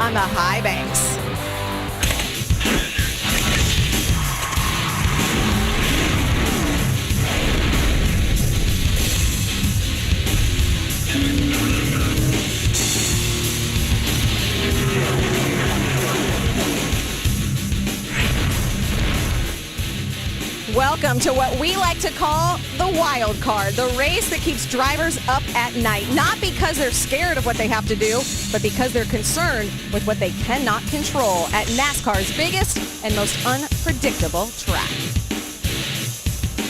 on the high banks. Welcome to what we like to call the wild card, the race that keeps drivers up at night, not because they're scared of what they have to do, but because they're concerned with what they cannot control at NASCAR's biggest and most unpredictable track.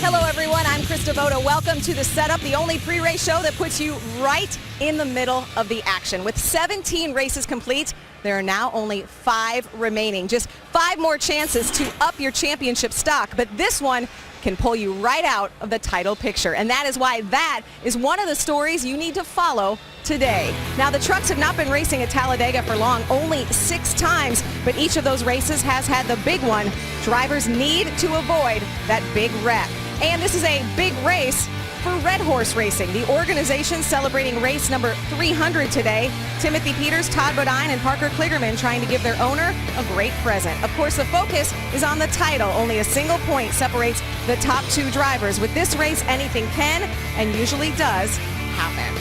Hello, everyone. I'm Krista Voda. Welcome to The Setup, the only pre-race show that puts you right in the middle of the action. With 17 races complete, there are now only 5 remaining. Just 5 more chances to up your championship stock, but this one can pull you right out of the title picture. And that is why that is one of the stories you need to follow today. Now, the trucks have not been racing at Talladega for long, only 6 times, but each of those races has had the big one. Drivers need to avoid that big wreck. And this is a big race for Red Horse Racing, the organization celebrating race number 300 today. Timothy Peters, Todd Bodine, and Parker Kligerman trying to give their owner a great present. Of course, the focus is on the title. Only a single point separates the top 2 drivers. With this race, anything can and usually does happen.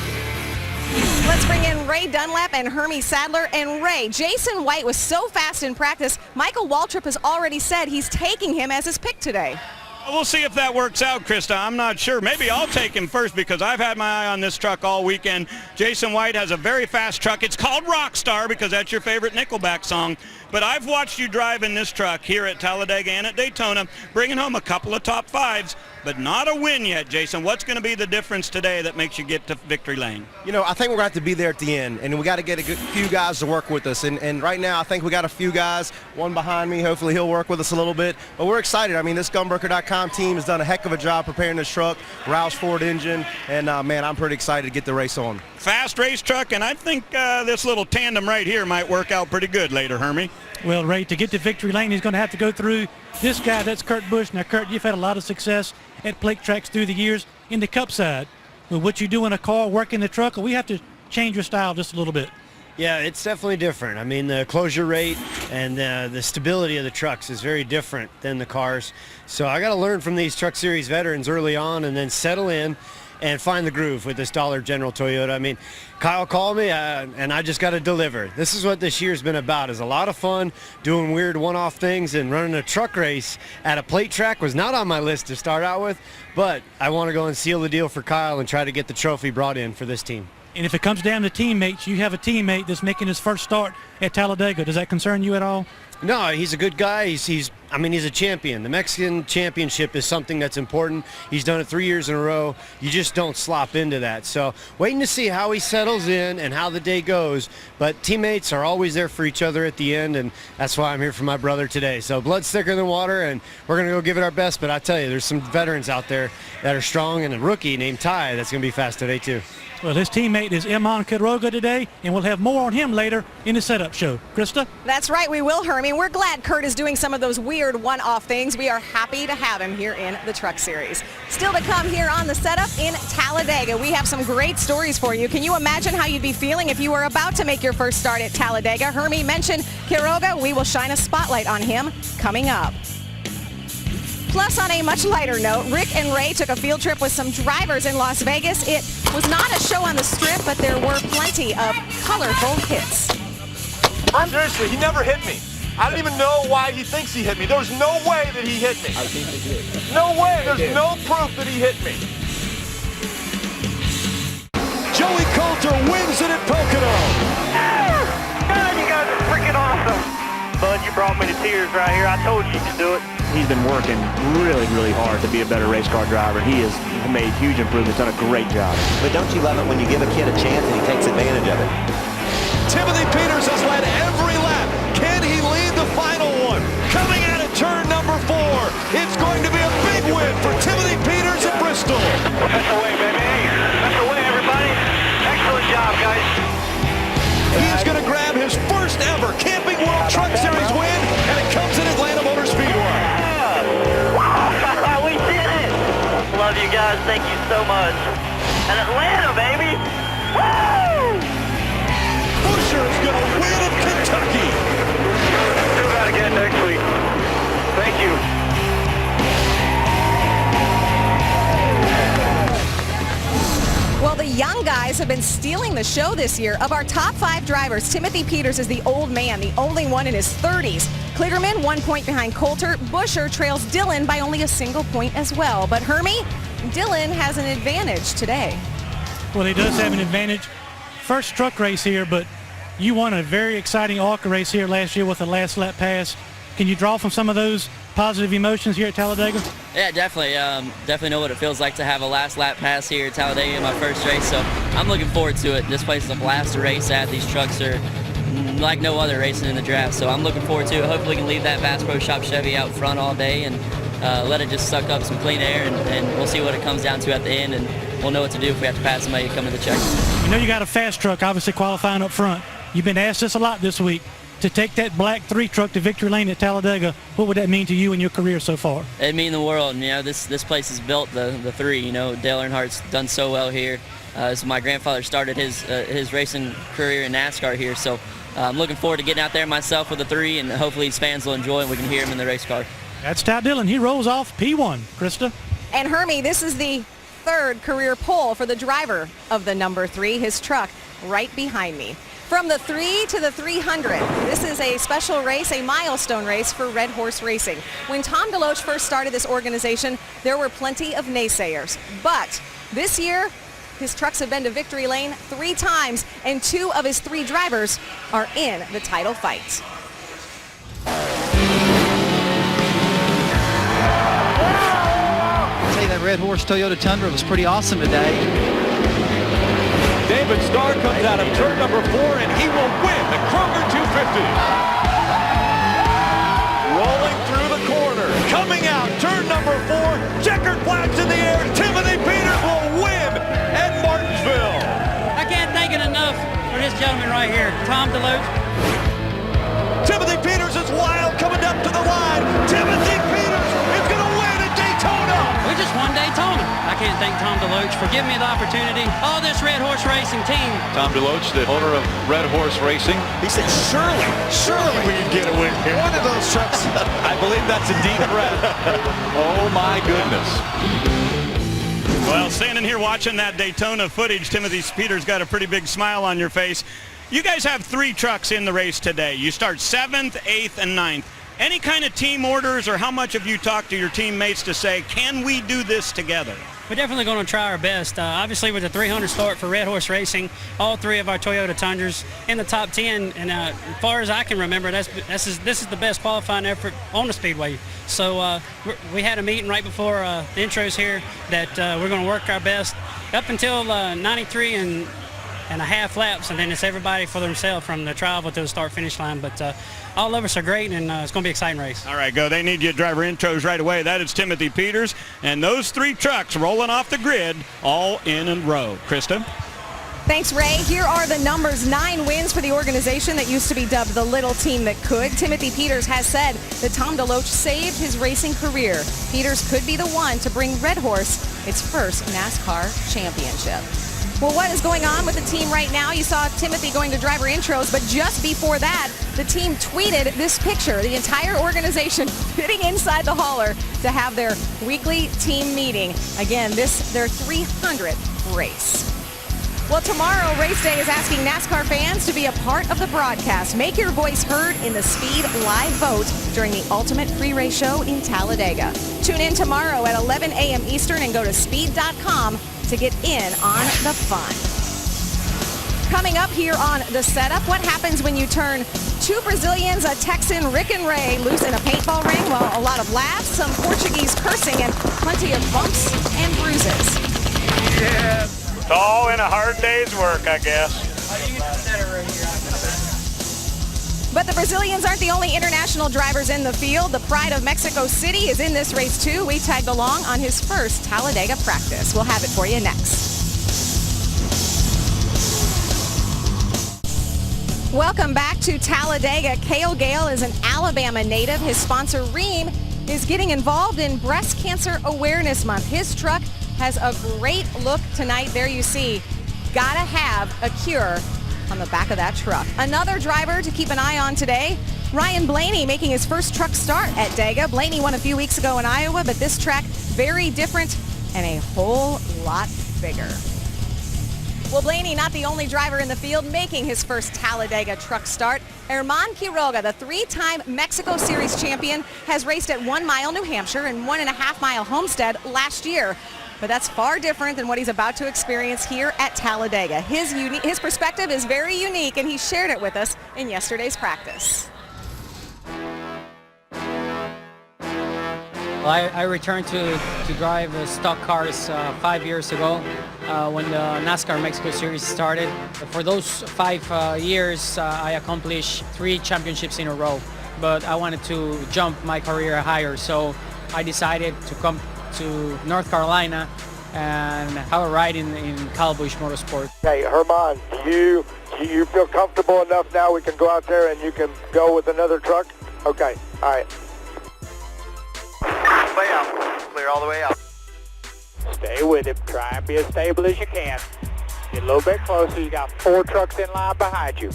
Let's bring in Ray Dunlap and Hermie Sadler. And Ray, Jason White was so fast in practice, Michael Waltrip has already said he's taking him as his pick today. We'll see if that works out, Krista. I'm not sure. Maybe I'll take him first because I've had my eye on this truck all weekend. Jason White has a very fast truck. It's called Rockstar because that's your favorite Nickelback song. But I've watched you drive in this truck here at Talladega and at Daytona, bringing home a couple of top 5s, but not a win yet, Jason. What's going to be the difference today that makes you get to victory lane? You know, I think we're going to have to be there at the end, and we got to get a few guys to work with us. And right now, I think we got a few guys, one behind me. Hopefully he'll work with us a little bit. But we're excited. I mean, this Gunbreaker.com team has done a heck of a job preparing this truck, Roush Ford engine, and, man, I'm pretty excited to get the race on. Fast race truck, and I think this little tandem right here might work out pretty good later, Hermie. Well, Ray, to get to victory lane, he's going to have to go through this guy. That's Kurt Busch. Now, Kurt, you've had a lot of success at plate tracks through the years in the Cup side. With what you do in a car, working the truck, we have to change your style just a little bit. Yeah, it's definitely different. I mean, the closure rate and the stability of the trucks is very different than the cars. So I got to learn from these Truck Series veterans early on and then settle in and find the groove with this Dollar General Toyota. I mean, Kyle called me, and I just got to deliver. This is what this year's been about. It's a lot of fun doing weird one-off things, and running a truck race at a plate track was not on my list to start out with, but I want to go and seal the deal for Kyle and try to get the trophy brought in for this team. And if it comes down to teammates, you have a teammate that's making his first start at Talladega. Does that concern you at all? No, he's a good guy. He's a champion. The Mexican championship is something that's important. He's done it 3 years in a row. You just don't slop into that. So waiting to see how he settles in and how the day goes. But teammates are always there for each other at the end, and that's why I'm here for my brother today. So blood's thicker than water, and we're going to go give it our best. But I tell you, there's some veterans out there that are strong, and a rookie named Ty that's going to be fast today too. Well, his teammate is Iman Quiroga today, and we'll have more on him later in the setup show. Krista? That's right, we will, Hermie. We're glad Kurt is doing some of those weird one-off things. We are happy to have him here in the Truck Series. Still to come here on the setup in Talladega. We have some great stories for you. Can you imagine how you'd be feeling if you were about to make your first start at Talladega? Hermie mentioned Quiroga. We will shine a spotlight on him coming up. Plus, on a much lighter note, Rick and Ray took a field trip with some drivers in Las Vegas. It was not a show on the strip, but there were plenty of colorful hits. Seriously, he never hit me. I don't even know why he thinks he hit me. There's no way that he hit me. I think he did. No way. There's no proof that he hit me. Joey Coulter wins it at Pocono. God, you guys are freaking awesome. Bud, you brought me to tears right here. I told you you could do it. He's been working really, really hard to be a better race car driver. He has made huge improvements, done a great job. But don't you love it when you give a kid a chance and he takes advantage of it? Timothy Peters has led every lap. Can he lead the final one? Coming out of turn number 4. It's going to be a big win for Timothy Peters at Bristol. That's the way, baby. That's the way, everybody. Excellent job, guys. He's going to grab his first ever Camping World Truck Series win, and it comes in Atlanta Motor Speedway. We did it. Love you guys. Thank you so much. And Atlanta, baby. Woo! Buscher is going to win at Kentucky. have been stealing the show this year. Of our top 5 drivers, Timothy Peters is the old man, the only one in his 30s. Kligerman 1 point behind Coulter. Buescher trails Dillon by only a single point as well. But Hermie, Dillon has an advantage today. Well, he does have an advantage. First truck race here, but you won a very exciting ARCA race here last year with a last lap pass. Can you draw from some of those positive emotions here at Talladega? Yeah, definitely. Definitely know what it feels like to have a last lap pass here at Talladega in my first race. So I'm looking forward to it. This place is a blast to race at. These trucks are like no other racing in the draft. So I'm looking forward to it. Hopefully we can leave that Bass Pro Shop Chevy out front all day and let it just suck up some clean air, and we'll see what it comes down to at the end, and we'll know what to do if we have to pass somebody to come to the check. You know you got a fast truck, obviously qualifying up front. You've been asked this a lot this week. To take that black 3 truck to victory lane at Talladega, what would that mean to you and your career so far? It'd mean the world. And, this place has built the 3. Dale Earnhardt's done so well here. So my grandfather started his racing career in NASCAR here. So I'm looking forward to getting out there myself with the 3, and hopefully his fans will enjoy it and we can hear him in the race car. That's Ty Dillon. He rolls off P1, Krista. And Hermie, this is the 3rd career pole for the driver of the number 3, his truck right behind me. From the 3 to the 300, this is a special race, a milestone race for Red Horse Racing. When Tom DeLoach first started this organization, there were plenty of naysayers. But this year, his trucks have been to victory lane 3 times, and 2 of his 3 drivers are in the title fight. I'd say that Red Horse Toyota Tundra was pretty awesome today. David Starr comes out of turn number 4, and he will win the Kroger 250. Rolling through the corner, coming out, turn number 4, checkered flags in the air. Timothy Peters will win at Martinsville. I can't thank it enough for this gentleman right here, Tom DeLoach. Timothy Peters is wild, coming up to the line. Timothy Peters is going to win at Daytona. We just won Daytona. I can't thank Tom DeLoach for giving me the opportunity. All this Red Horse Racing team. Tom DeLoach, the owner of Red Horse Racing. He said, surely we can get a win here. One of those trucks. I believe that's a deep threat. Oh my goodness. Well, standing here watching that Daytona footage, Timothy Peters got a pretty big smile on your face. You guys have 3 trucks in the race today. You start 7th, 8th, and 9th. Any kind of team orders, or how much have you talked to your teammates to say, can we do this together? We're definitely going to try our best. Obviously, with the 300 start for Red Horse Racing, all 3 of our Toyota Tundras in the top 10. And as far as I can remember, this is the best qualifying effort on the Speedway. So we had a meeting right before the intros here that we're going to work our best up until 93 and a half laps, and then it's everybody for themselves from the travel to the start-finish line. But all of us are great, and it's going to be an exciting race. All right, go. They need you driver intros right away. That is Timothy Peters, and those 3 trucks rolling off the grid, all in a row. Krista? Thanks, Ray. Here are the numbers. 9 wins for the organization that used to be dubbed the little team that could. Timothy Peters has said that Tom DeLoach saved his racing career. Peters could be the one to bring Red Horse its first NASCAR championship. Well, what is going on with the team right now? You saw Timothy going to driver intros, but just before that, the team tweeted this picture. The entire organization fitting inside the hauler to have their weekly team meeting. Again, this their 300th race. Well, tomorrow, Race Day is asking NASCAR fans to be a part of the broadcast. Make your voice heard in the Speed Live vote during the Ultimate Pre-Race Show in Talladega. Tune in tomorrow at 11 a.m. Eastern and go to speed.com to get in on the fun. Coming up here on The Setup, what happens when you turn 2 Brazilians, a Texan, Rick and Ray, loose in a paintball ring? Well, a lot of laughs, some Portuguese cursing, and plenty of bumps and bruises. Yeah, it's all in a hard day's work, I guess. But the Brazilians aren't the only international drivers in the field. The pride of Mexico City is in this race too. We tagged along on his first Talladega practice. We'll have it for you next. Welcome back to Talladega. Cale Gale is an Alabama native. His sponsor, Ream, is getting involved in Breast Cancer Awareness Month. His truck has a great look tonight. There you see, gotta have a cure on the back of that truck. Another driver to keep an eye on today, Ryan Blaney, making his first truck start at Dega. Blaney won a few weeks ago in Iowa, but this track very different and a whole lot bigger. Well, Blaney, not the only driver in the field making his first Talladega truck start. Herman Quiroga, the 3-time Mexico Series champion, has raced at 1 Mile, New Hampshire and 1.5 Mile Homestead last year. But that's far different than what he's about to experience here at Talladega. His perspective is very unique, and he shared it with us in yesterday's practice. Well, I returned to drive stock cars 5 years ago when the NASCAR Mexico Series started. For those 5 years, I accomplished 3 championships in a row, but I wanted to jump my career higher, so I decided to come to North Carolina and have a ride in Kyle Busch Motorsport. Hey, Herman, do you feel comfortable enough now we can go out there and you can go with another truck? Okay, all right. Way out. Clear all the way out. Stay with him. Try and be as stable as you can. Get a little bit closer. You got 4 trucks in line behind you.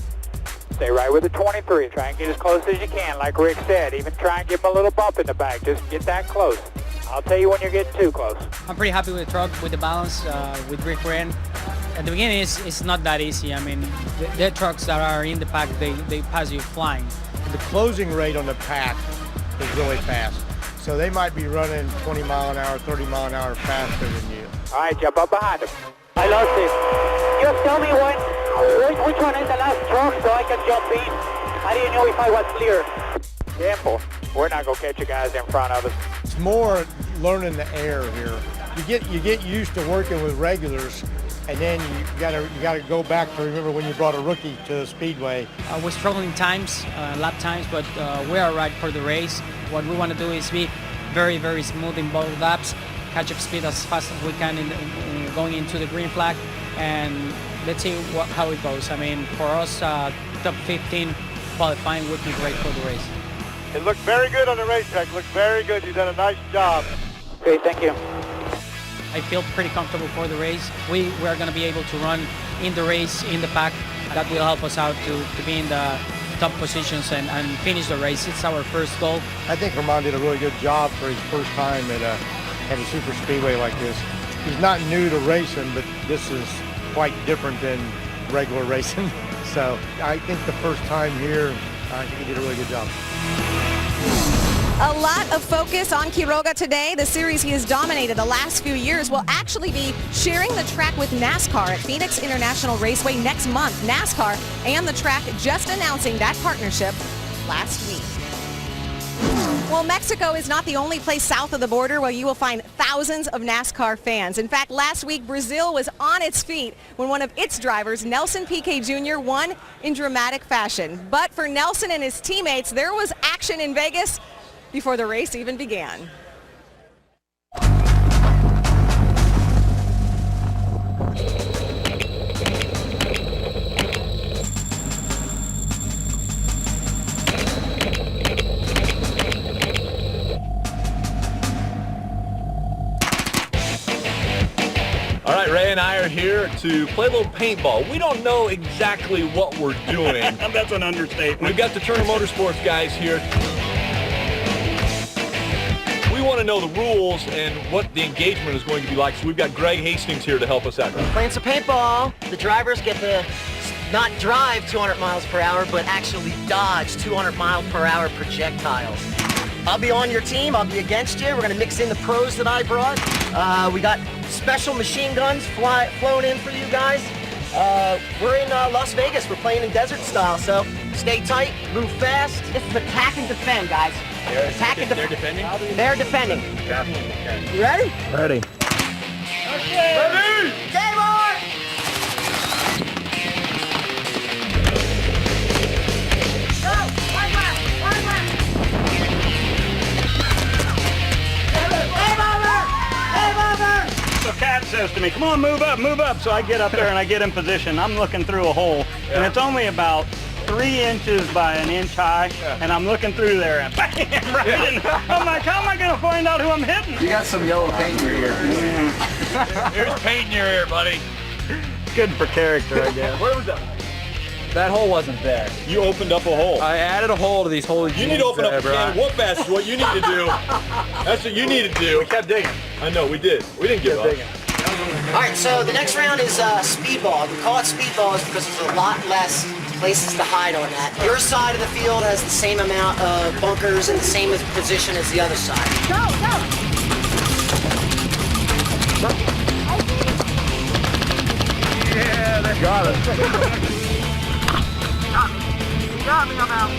Stay right with the 23. Try and get as close as you can, like Rick said. Even try and give him a little bump in the back. Just get that close. I'll tell you when you're getting too close. I'm pretty happy with the truck, with the balance, with Rick ran. At the beginning, it's not that easy. I mean, the trucks that are in the pack, they pass you flying. The closing rate on the pack is really fast. So they might be running 20 mile an hour, 30 mile an hour faster than you. All right, jump up behind him. I lost it. Just tell me which one is the last truck so I can jump in. I didn't know if I was clear. Careful. We're not going to catch you guys in front of us. It's more learning the air here. You get used to working with regulars, and then you gotta go back to remember when you brought a rookie to the speedway. We're struggling times, lap times, but we are right for the race. What we want to do is be very, very smooth in both laps, catch up speed as fast as we can in going into the green flag, and let's see how it goes. I mean, for us, top 15 qualifying would be great for the race. It looked very good on the racetrack. Looked very good. You've done a nice job. Okay, thank you. I feel pretty comfortable for the race. We're going to be able to run in the race, in the pack. That will help us out to be in the top positions and finish the race. It's our first goal. I think Herman did a really good job for his first time at a super speedway like this. He's not new to racing, but this is quite different than regular racing. So I think the first time here, I think he did a really good job. A lot of focus on Quiroga today. The series he has dominated the last few years will actually be sharing the track with NASCAR at Phoenix International Raceway next month. NASCAR and the track just announcing that partnership last week. Well, Mexico is not the only place south of the border where you will find thousands of NASCAR fans. In fact, last week, Brazil was on its feet when one of its drivers, Nelson Piquet Jr., won in dramatic fashion. But for Nelson and his teammates, there was action in Vegas before the race even began. All right, Ray and I are here to play a little paintball. We don't know exactly what we're doing. That's an understatement. We've got the Turner Motorsports guys here. We want to know the rules and what the engagement is going to be like, so we've got Greg Hastings here to help us out. Playing some paintball, the drivers get to not drive 200 miles per hour, but actually dodge 200 mile per hour projectiles. I'll be on your team, I'll be against you. We're gonna mix in the pros that I brought. We got special machine guns flown in for you guys. We're in Las Vegas, we're playing in desert style, so stay tight, move fast. This is attack and defend, guys. Attack and defend. They're defending? They're defending. You ready? Ready. Okay. Ready! Game on! Go! One lap! One lap! Game over! Game over! So Kat says to me, come on, move up, move up. So I get up there and I get in position. I'm looking through a hole, and it's only about 3 inches by an inch high, and I'm looking through there and bam, right in. I'm like, how am I going to find out who I'm hitting? You got some yellow paint in your ear. Here's paint in your ear, buddy. Good for character, I guess. Where was that? That hole wasn't there. You opened up a hole. I added a hole to these holes. You need to open up a can of whoop ass is what you need to do. That's what you need to do. We kept digging. I know, we did. We didn't give up. Digging. All right, so the next round is speedball. We call it speedball because there's a lot less places to hide on that. Your side of the field has the same amount of bunkers and the same position as the other side. Go, go. Yeah, they got it. Got me, I'm out.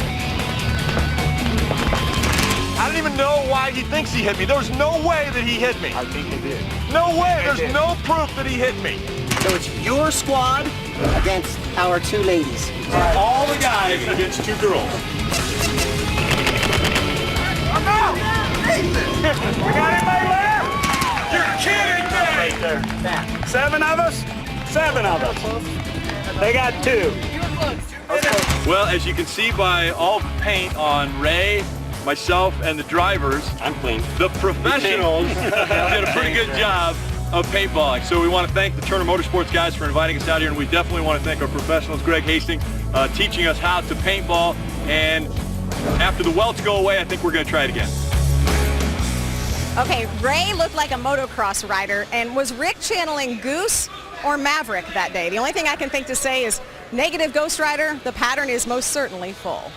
I don't even know why he thinks he hit me. There's no way that he hit me. I think he did. No way. There's no proof that he hit me. So it's your squad against our two ladies. All the guys against two girls. I'm out! We got anybody left? You're kidding me! Right there. Back. 7 of us? 7 of us. They got 2. Well, as you can see by all the paint on Ray, myself, and the drivers, I'm clean. The professionals did a pretty good job of paintballing. So we want to thank the Turner Motorsports guys for inviting us out here, and we definitely want to thank our professionals, Greg Hastings, teaching us how to paintball. And after the welts go away, I think we're going to try it again. Okay, Ray looked like a motocross rider, and was Rick channeling Goose or Maverick that day? The only thing I can think to say is negative Ghost Rider. The pattern is most certainly full.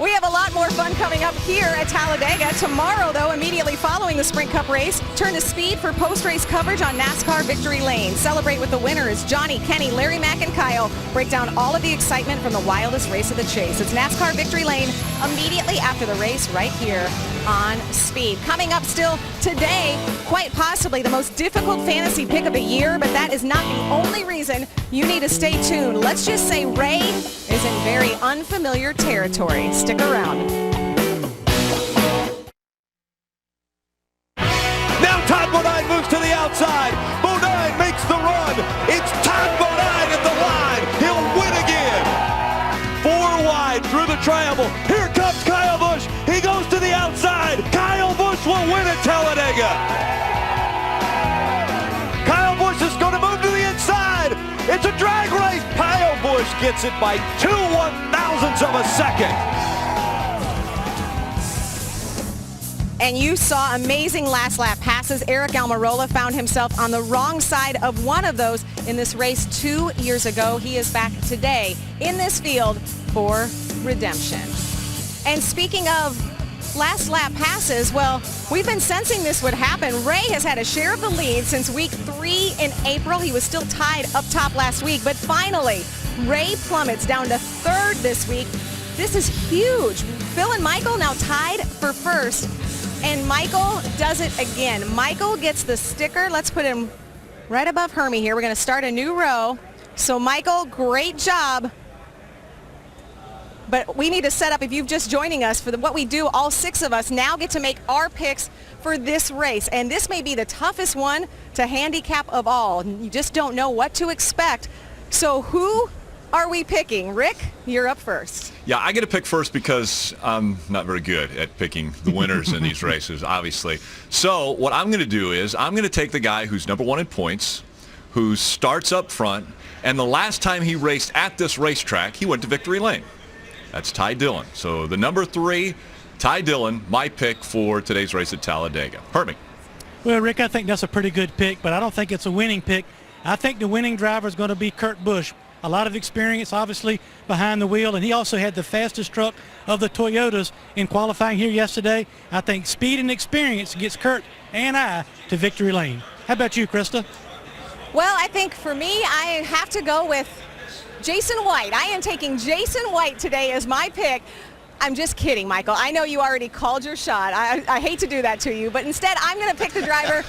We have a lot more fun coming up here at Talladega. Tomorrow, though, immediately following the Sprint Cup race, turn to speed for post-race coverage on NASCAR Victory Lane. Celebrate with the winners, Johnny, Kenny, Larry Mack, and Kyle. Break down all of the excitement from the wildest race of the chase. It's NASCAR Victory Lane immediately after the race right here on Speed. Coming up still today, quite possibly the most difficult fantasy pick of the year, but that is not the only reason you need to stay tuned. Let's just say Ray is in very unfamiliar territory. Stick around. Now Todd Bodine moves to the outside. Bodine makes the run. It's Todd Bodine at the line. He'll win again. 4 wide through the triangle. Here comes Kyle Busch. He goes to the outside. Kyle Busch will win at Talladega. Kyle Busch is going to move to the inside. It's a drag race. Kyle Busch gets it by 2 1/1000ths of a second. And you saw amazing last lap passes. Eric Almirola found himself on the wrong side of one of those in this race 2 years ago. He is back today in this field for redemption. And speaking of last lap passes, well, we've been sensing this would happen. Ray has had a share of the lead since week 3 in April. He was still tied up top last week, but finally, Ray plummets down to 3rd this week. This is huge. Phil and Michael now tied for 1st. And Michael does it again. Michael gets the sticker. Let's put him right above Hermie here. We're going to start a new row. So Michael, great job. But we need to set up, if you've just joining us, for what we do, all 6 of us now get to make our picks for this race. And this may be the toughest one to handicap of all. You just don't know what to expect. So who are we picking? Rick, you're up first. Yeah, I get to pick first because I'm not very good at picking the winners in these races, obviously. So what I'm going to do is I'm going to take the guy who's number 1 in points, who starts up front, and the last time he raced at this racetrack, he went to Victory Lane. That's Ty Dillon. So the number 3, Ty Dillon, my pick for today's race at Talladega. Hermie. Well, Rick, I think that's a pretty good pick, but I don't think it's a winning pick. I think the winning driver is going to be Kurt Busch. A lot of experience, obviously, behind the wheel, and he also had the fastest truck of the Toyotas in qualifying here yesterday. I think speed and experience gets Kurt and I to Victory Lane. How about you, Krista? Well, I think for me, I have to go with Jason White. I am taking Jason White today as my pick. I'm just kidding, Michael. I know you already called your shot. I hate to do that to you, but instead I'm going to pick the driver.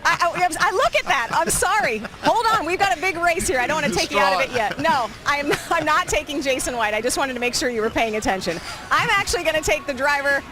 I look at that. I'm sorry. Hold on. We've got a big race here. I don't want to take you out of it yet. No, I'm not taking Jason White. I just wanted to make sure you were paying attention. I'm actually going to take the driver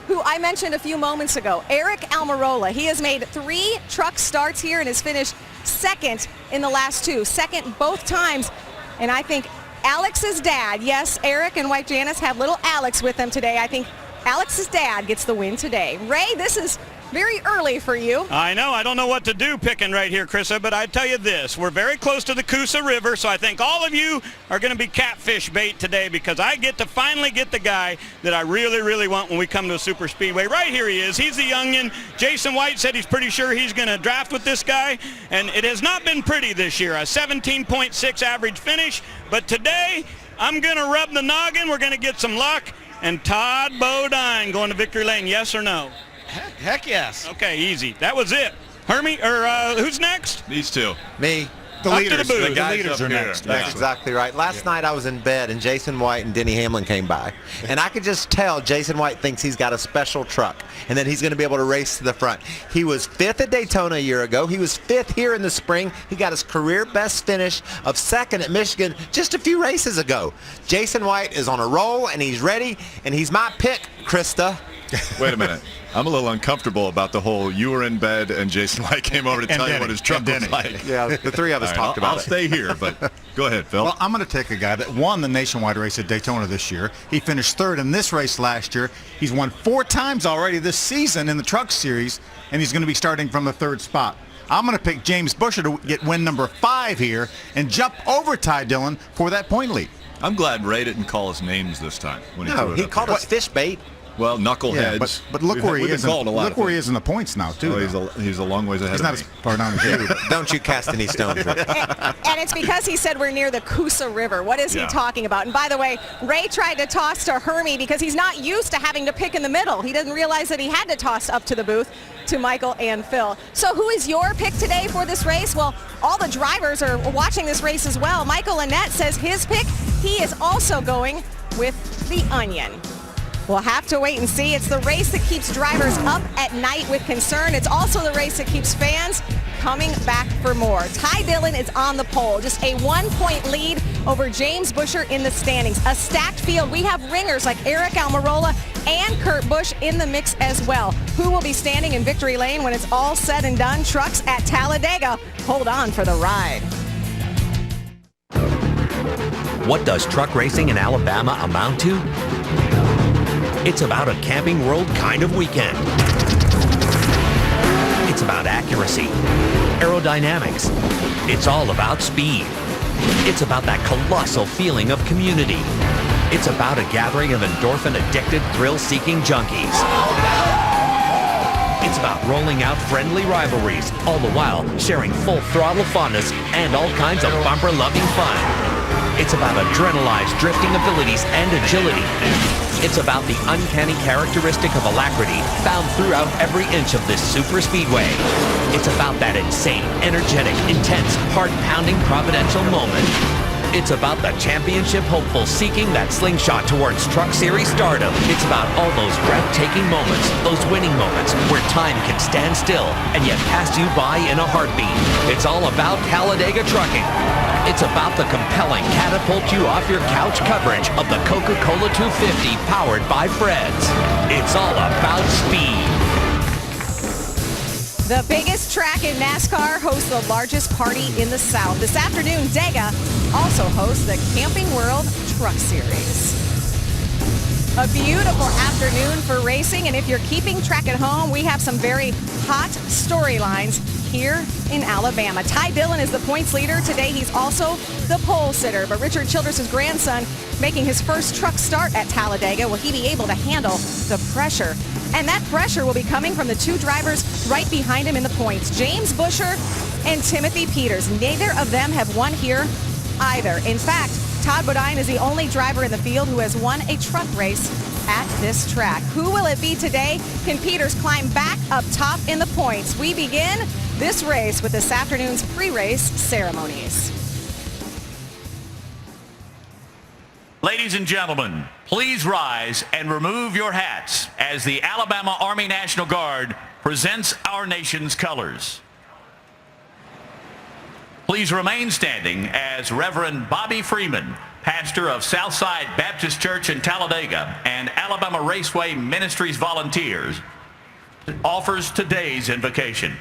who I mentioned a few moments ago, Eric Almirola. He has made 3 truck starts here and has finished 2nd in the last 2. 2nd both times. And I think Alex's dad, yes, Eric and wife Janice have little Alex with them today. I think Alex's dad gets the win today. Ray, this is very early for you. I know. I don't know what to do picking right here, Krista, but I tell you this. We're very close to the Coosa River, so I think all of you are going to be catfish bait today because I get to finally get the guy that I really, really want when we come to a super speedway. Right here he is. He's the youngin. Jason White said he's pretty sure he's going to draft with this guy, and it has not been pretty this year. A 17.6 average finish, but today I'm going to rub the noggin. We're going to get some luck. And Todd Bodine going to victory lane, yes or no? Heck yes. Okay, easy. That was it. Hermie, or who's next? These two. Me. The leaders. To the booth. The leaders are next. That's exactly right. Last night I was in bed and Jason White and Denny Hamlin came by. And I could just tell Jason White thinks he's got a special truck and that he's going to be able to race to the front. He was 5th at Daytona a year ago. He was 5th here in the spring. He got his career best finish of 2nd at Michigan just a few races ago. Jason White is on a roll and he's ready and he's my pick, Krista. Wait a minute. I'm a little uncomfortable about the whole you were in bed and Jason White came over to tell you what his truck was like. Yeah, the three of us talked about it. I'll stay here, but go ahead, Phil. Well, I'm going to take a guy that won the nationwide race at Daytona this year. He finished 3rd in this race last year. He's won 4 times already this season in the Truck Series, and he's going to be starting from the 3rd spot. I'm going to pick James Busher to get win number 5 here and jump over Ty Dillon for that point lead. I'm glad Ray didn't call us names this time. When he called us fish bait. Well, knuckleheads. Yeah, but look where he is. Look where he is in the points now, too. He's a long ways ahead of me. He's not as far down as you. Don't you cast any stones. And it's because he said we're near the Coosa River. What is he talking about? And by the way, Ray tried to toss to Hermie because he's not used to having to pick in the middle. He doesn't realize that he had to toss up to the booth to Michael and Phil. So who is your pick today for this race? Well, all the drivers are watching this race as well. Michael Annette says his pick, he is also going with the Onion. We'll have to wait and see. It's the race that keeps drivers up at night with concern. It's also the race that keeps fans coming back for more. Ty Dillon is on the pole, just a 1-point lead over James Busher in the standings. A stacked field. We have ringers like Eric Almirola and Kurt Busch in the mix as well. Who will be standing in victory lane when it's all said and done? Trucks at Talladega. Hold on for the ride. What does truck racing in Alabama amount to? It's about a Camping World kind of weekend. It's about accuracy, aerodynamics. It's all about speed. It's about that colossal feeling of community. It's about a gathering of endorphin-addicted, thrill-seeking junkies. It's about rolling out friendly rivalries, all the while sharing full throttle fondness and all kinds of bumper-loving fun. It's about adrenalized drifting abilities and agility. It's about the uncanny characteristic of alacrity found throughout every inch of this super speedway. It's about that insane, energetic, intense, heart-pounding providential moment. It's about the championship hopeful seeking that slingshot towards Truck Series stardom. It's about all those breathtaking moments, those winning moments where time can stand still and yet pass you by in a heartbeat. It's all about Talladega trucking. It's about the compelling catapult you off your couch coverage of the Coca-Cola 250 powered by Fred's. It's all about speed. The biggest track in NASCAR hosts the largest party in the South. This afternoon, Dega also hosts the Camping World Truck Series. A beautiful afternoon for racing, and if you're keeping track at home, we have some very hot storylines here in Alabama. Ty Dillon is the points leader. Today he's also the pole sitter, but Richard Childress' grandson making his first truck start at Talladega. Will he be able to handle the pressure? And that pressure will be coming from the 2 drivers right behind him in the points, James Busher and Timothy Peters. Neither of them have won here either. In fact, Todd Bodine is the only driver in the field who has won a truck race at this track. Who will it be today? Can Peters climb back up top in the points? We begin this race with this afternoon's pre-race ceremonies. Ladies and gentlemen, please rise and remove your hats as the Alabama Army National Guard presents our nation's colors. Please remain standing as Reverend Bobby Freeman, pastor of Southside Baptist Church in Talladega and Alabama Raceway Ministries volunteers, offers today's invocation.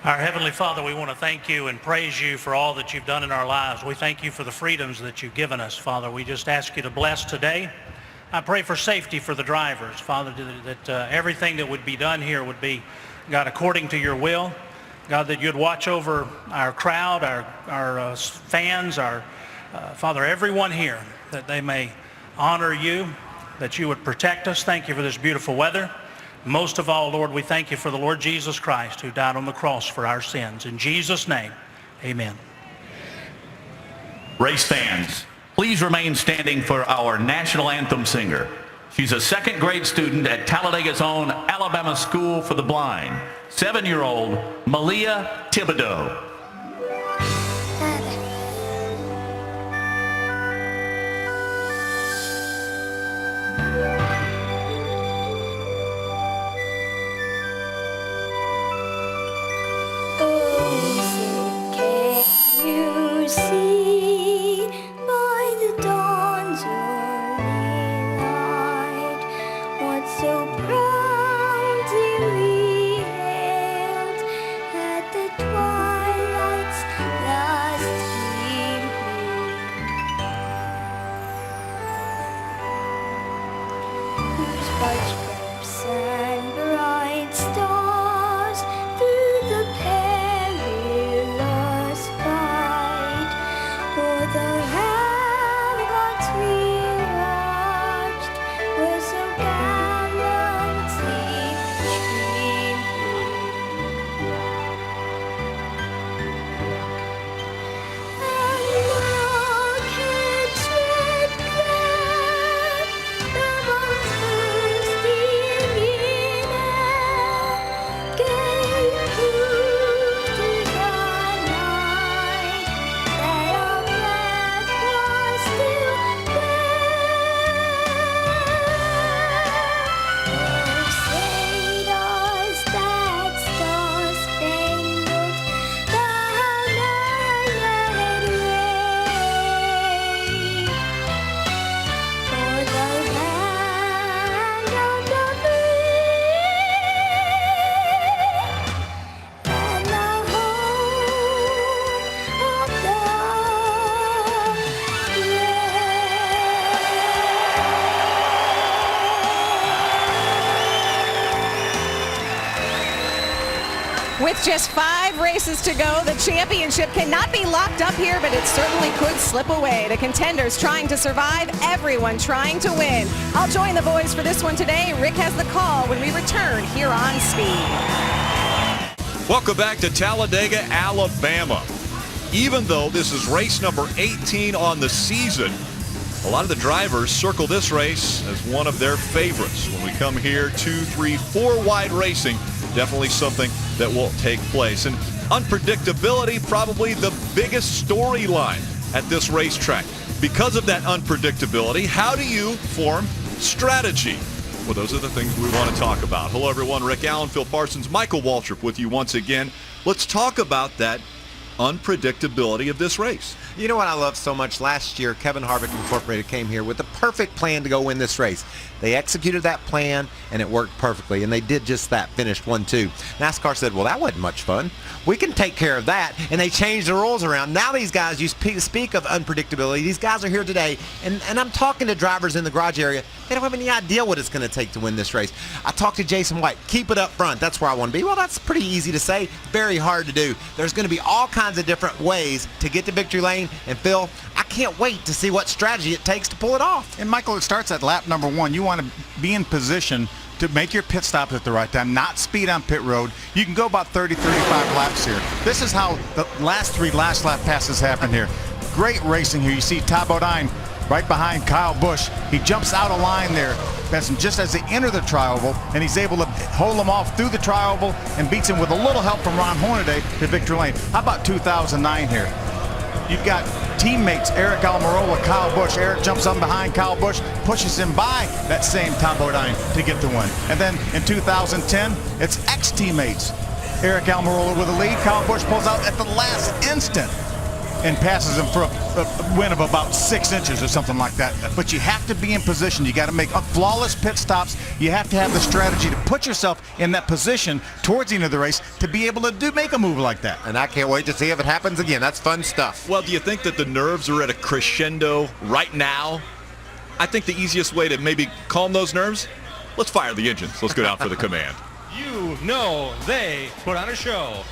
Our Heavenly Father, we want to thank you and praise you for all that you've done in our lives. We thank you for the freedoms that you've given us, Father. We just ask you to bless today. I pray for safety for the drivers, Father, that everything that would be done here would be, God, according to your will. God, that you'd watch over our crowd, our fans, Father, everyone here, that they may honor you, that you would protect us. Thank you for this beautiful weather. Most of all, Lord, we thank you for the Lord Jesus Christ who died on the cross for our sins. In Jesus' name, amen. Race fans, please remain standing for our national anthem singer. She's a second grade student at Talladega's own Alabama School for the Blind, 7-year-old Malia Thibodeau. With just 5 races to go, the championship cannot be locked up here, but it certainly could slip away. The contenders trying to survive, everyone trying to win. I'll join the boys for this one today. Rick has the call when we return here on Speed. Welcome back to Talladega, Alabama. Even though this is race number 18 on the season, a lot of the drivers circle this race as one of their favorites. When we come here, 2, 3, 4 wide racing, definitely something that will take place. And unpredictability, probably the biggest storyline at this racetrack. Because of that unpredictability, how do you form strategy? Well, those are the things we want to talk about. Hello, everyone. Rick Allen, Phil Parsons, Michael Waltrip with you once again. Let's talk about that unpredictability of this race. You know what I love so much? Last year, Kevin Harvick Incorporated came here with the perfect plan to go win this race. They executed that plan, and it worked perfectly, and they did just that, finished 1-2. NASCAR said, well, that wasn't much fun. We can take care of that, and they changed the rules around. Now these guys, you speak of unpredictability, these guys are here today, and I'm talking to drivers in the garage area. They don't have any idea what it's going to take to win this race. I talked to Jason White. Keep it up front. That's where I want to be. Well, that's pretty easy to say, very hard to do. There's going to be all kinds of different ways to get to victory lane, and Phil, I can't wait to see what strategy it takes to pull it off. And Michael, it starts at lap number 1. You want to be in position to make your pit stop at the right time, not speed on pit road. You can go about 30, 35 laps here. This is how the last 3 last lap passes happen here. Great racing here. You see Ty Bodine right behind Kyle Busch. He jumps out of line there. That's just as they enter the tri-oval, and he's able to hold them off through the tri-oval and beats him with a little help from Ron Hornaday to victory lane. How about 2009 here? You've got teammates, Eric Almirola, Kyle Busch. Eric jumps on behind Kyle Busch, pushes him by that same Ty Bodine to get the win. And then in 2010, it's ex-teammates. Eric Almirola with the lead. Kyle Busch pulls out at the last instant and passes him for a win of about 6 inches or something like that. But you have to be in position. You got to make flawless pit stops. You have to have the strategy to put yourself in that position towards the end of the race to be able to make a move like that. And I can't wait to see if it happens again. That's fun stuff. Well, do you think that the nerves are at a crescendo right now? I think the easiest way to maybe calm those nerves, let's fire the engines. Let's go down for the command. You know they put on a show.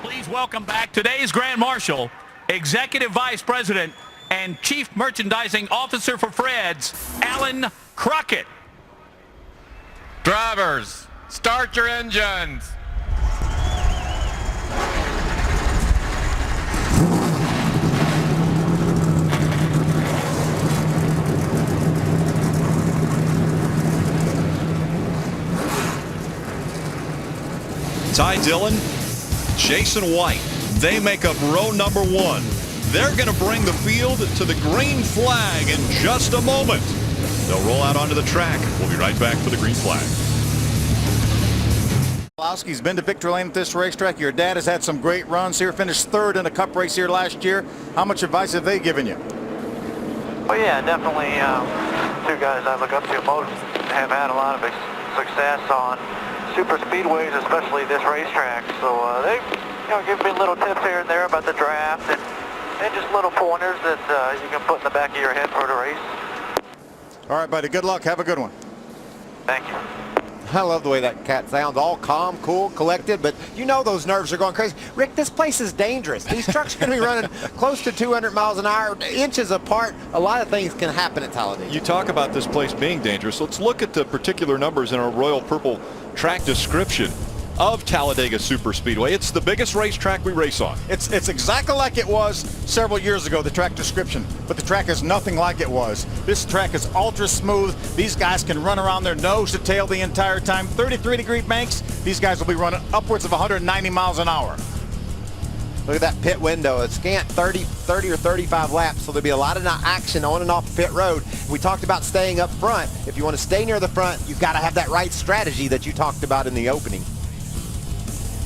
Please welcome back today's Grand Marshal, Executive Vice President and Chief Merchandising Officer for Fred's, Alan Crockett. Drivers, start your engines. Ty Dillon, Jason White, they make up row number 1. They're going to bring the field to the green flag in just a moment. They'll roll out onto the track. We'll be right back for the green flag. He's been to victory lane at this racetrack. Your dad has had some great runs here, finished 3rd in a cup race here last year. How much advice have they given you? Well, yeah, definitely two guys I look up to. Both have had a lot of success on super speedways, especially this racetrack. So they give me little tips here and there about the draft and just little pointers that you can put in the back of your head for the race. All right, buddy. Good luck. Have a good one. Thank you. I love the way that cat sounds, all calm, cool, collected, but you know those nerves are going crazy. Rick, this place is dangerous. These trucks are going to be running close to 200 miles an hour, inches apart. A lot of things can happen at Talladega. You talk about this place being dangerous. Let's look at the particular numbers in our Royal Purple track description of Talladega Super Speedway. It's the biggest racetrack we race on. It's exactly like it was several years ago, the track description, but the track is nothing like it was. This track is ultra smooth. These guys can run around their nose to tail the entire time. 33-degree banks, these guys will be running upwards of 190 miles an hour. Look at that pit window. A scant 30 or 35 laps, so there'll be a lot of action on and off the pit road. We talked about staying up front. If you want to stay near the front, you've got to have that right strategy that you talked about in the opening.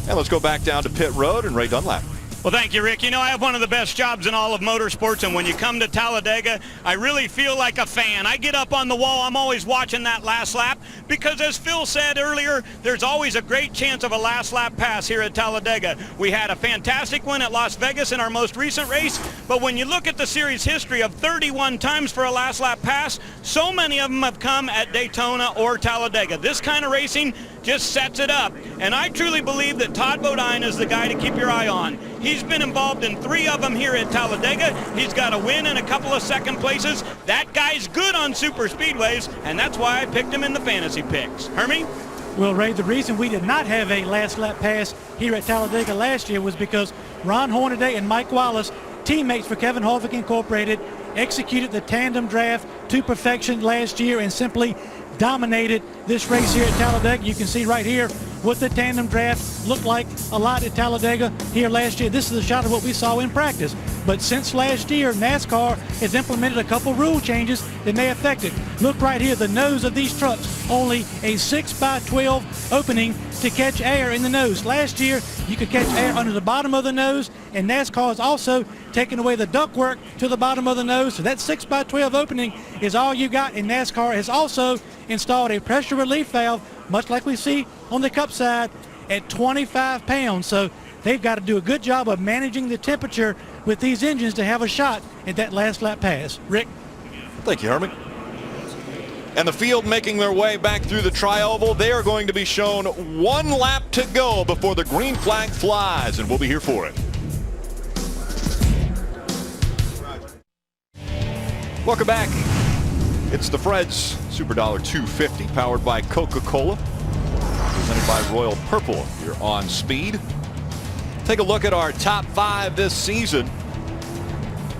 And let's go back down to pit road and Ray Dunlap. Well, thank you, Rick. You know, I have one of the best jobs in all of motorsports, and when you come to Talladega, I really feel like a fan. I get up on the wall. I'm always watching that last lap because, as Phil said earlier, there's always a great chance of a last lap pass here at Talladega. We had a fantastic one at Las Vegas in our most recent race, but when you look at the series history of 31 times for a last lap pass, so many of them have come at Daytona or Talladega. This kind of racing just sets it up, and I truly believe that Todd Bodine is the guy to keep your eye on. He's been involved in 3 of them here at Talladega. He's got a win and a couple of second places. That guy's good on super speedways, and that's why I picked him in the fantasy picks. Hermie? Well, Ray, the reason we did not have a last lap pass here at Talladega last year was because Ron Hornaday and Mike Wallace, teammates for Kevin Harvick Incorporated, executed the tandem draft to perfection last year and simply dominated this race here at Talladega. You can see right here what the tandem draft looked like a lot at Talladega here last year. This is a shot of what we saw in practice. But since last year, NASCAR has implemented a couple rule changes that may affect it. Look right here, the nose of these trucks, only a 6x12 opening to catch air in the nose. Last year, you could catch air under the bottom of the nose, and NASCAR has also taken away the ductwork to the bottom of the nose. So that 6x12 opening is all you got, and NASCAR has also installed a pressure relief valve, much like we see on the Cup side, at 25 pounds. So they've got to do a good job of managing the temperature with these engines to have a shot at that last lap pass. Rick? Thank you, Herman. And the field making their way back through the tri-oval. They are going to be shown 1 lap to go before the green flag flies, and we'll be here for it. Welcome back. It's the Fred's Super Dollar $250, powered by Coca-Cola, presented by Royal Purple. You're on speed. Take a look at our top 5 this season.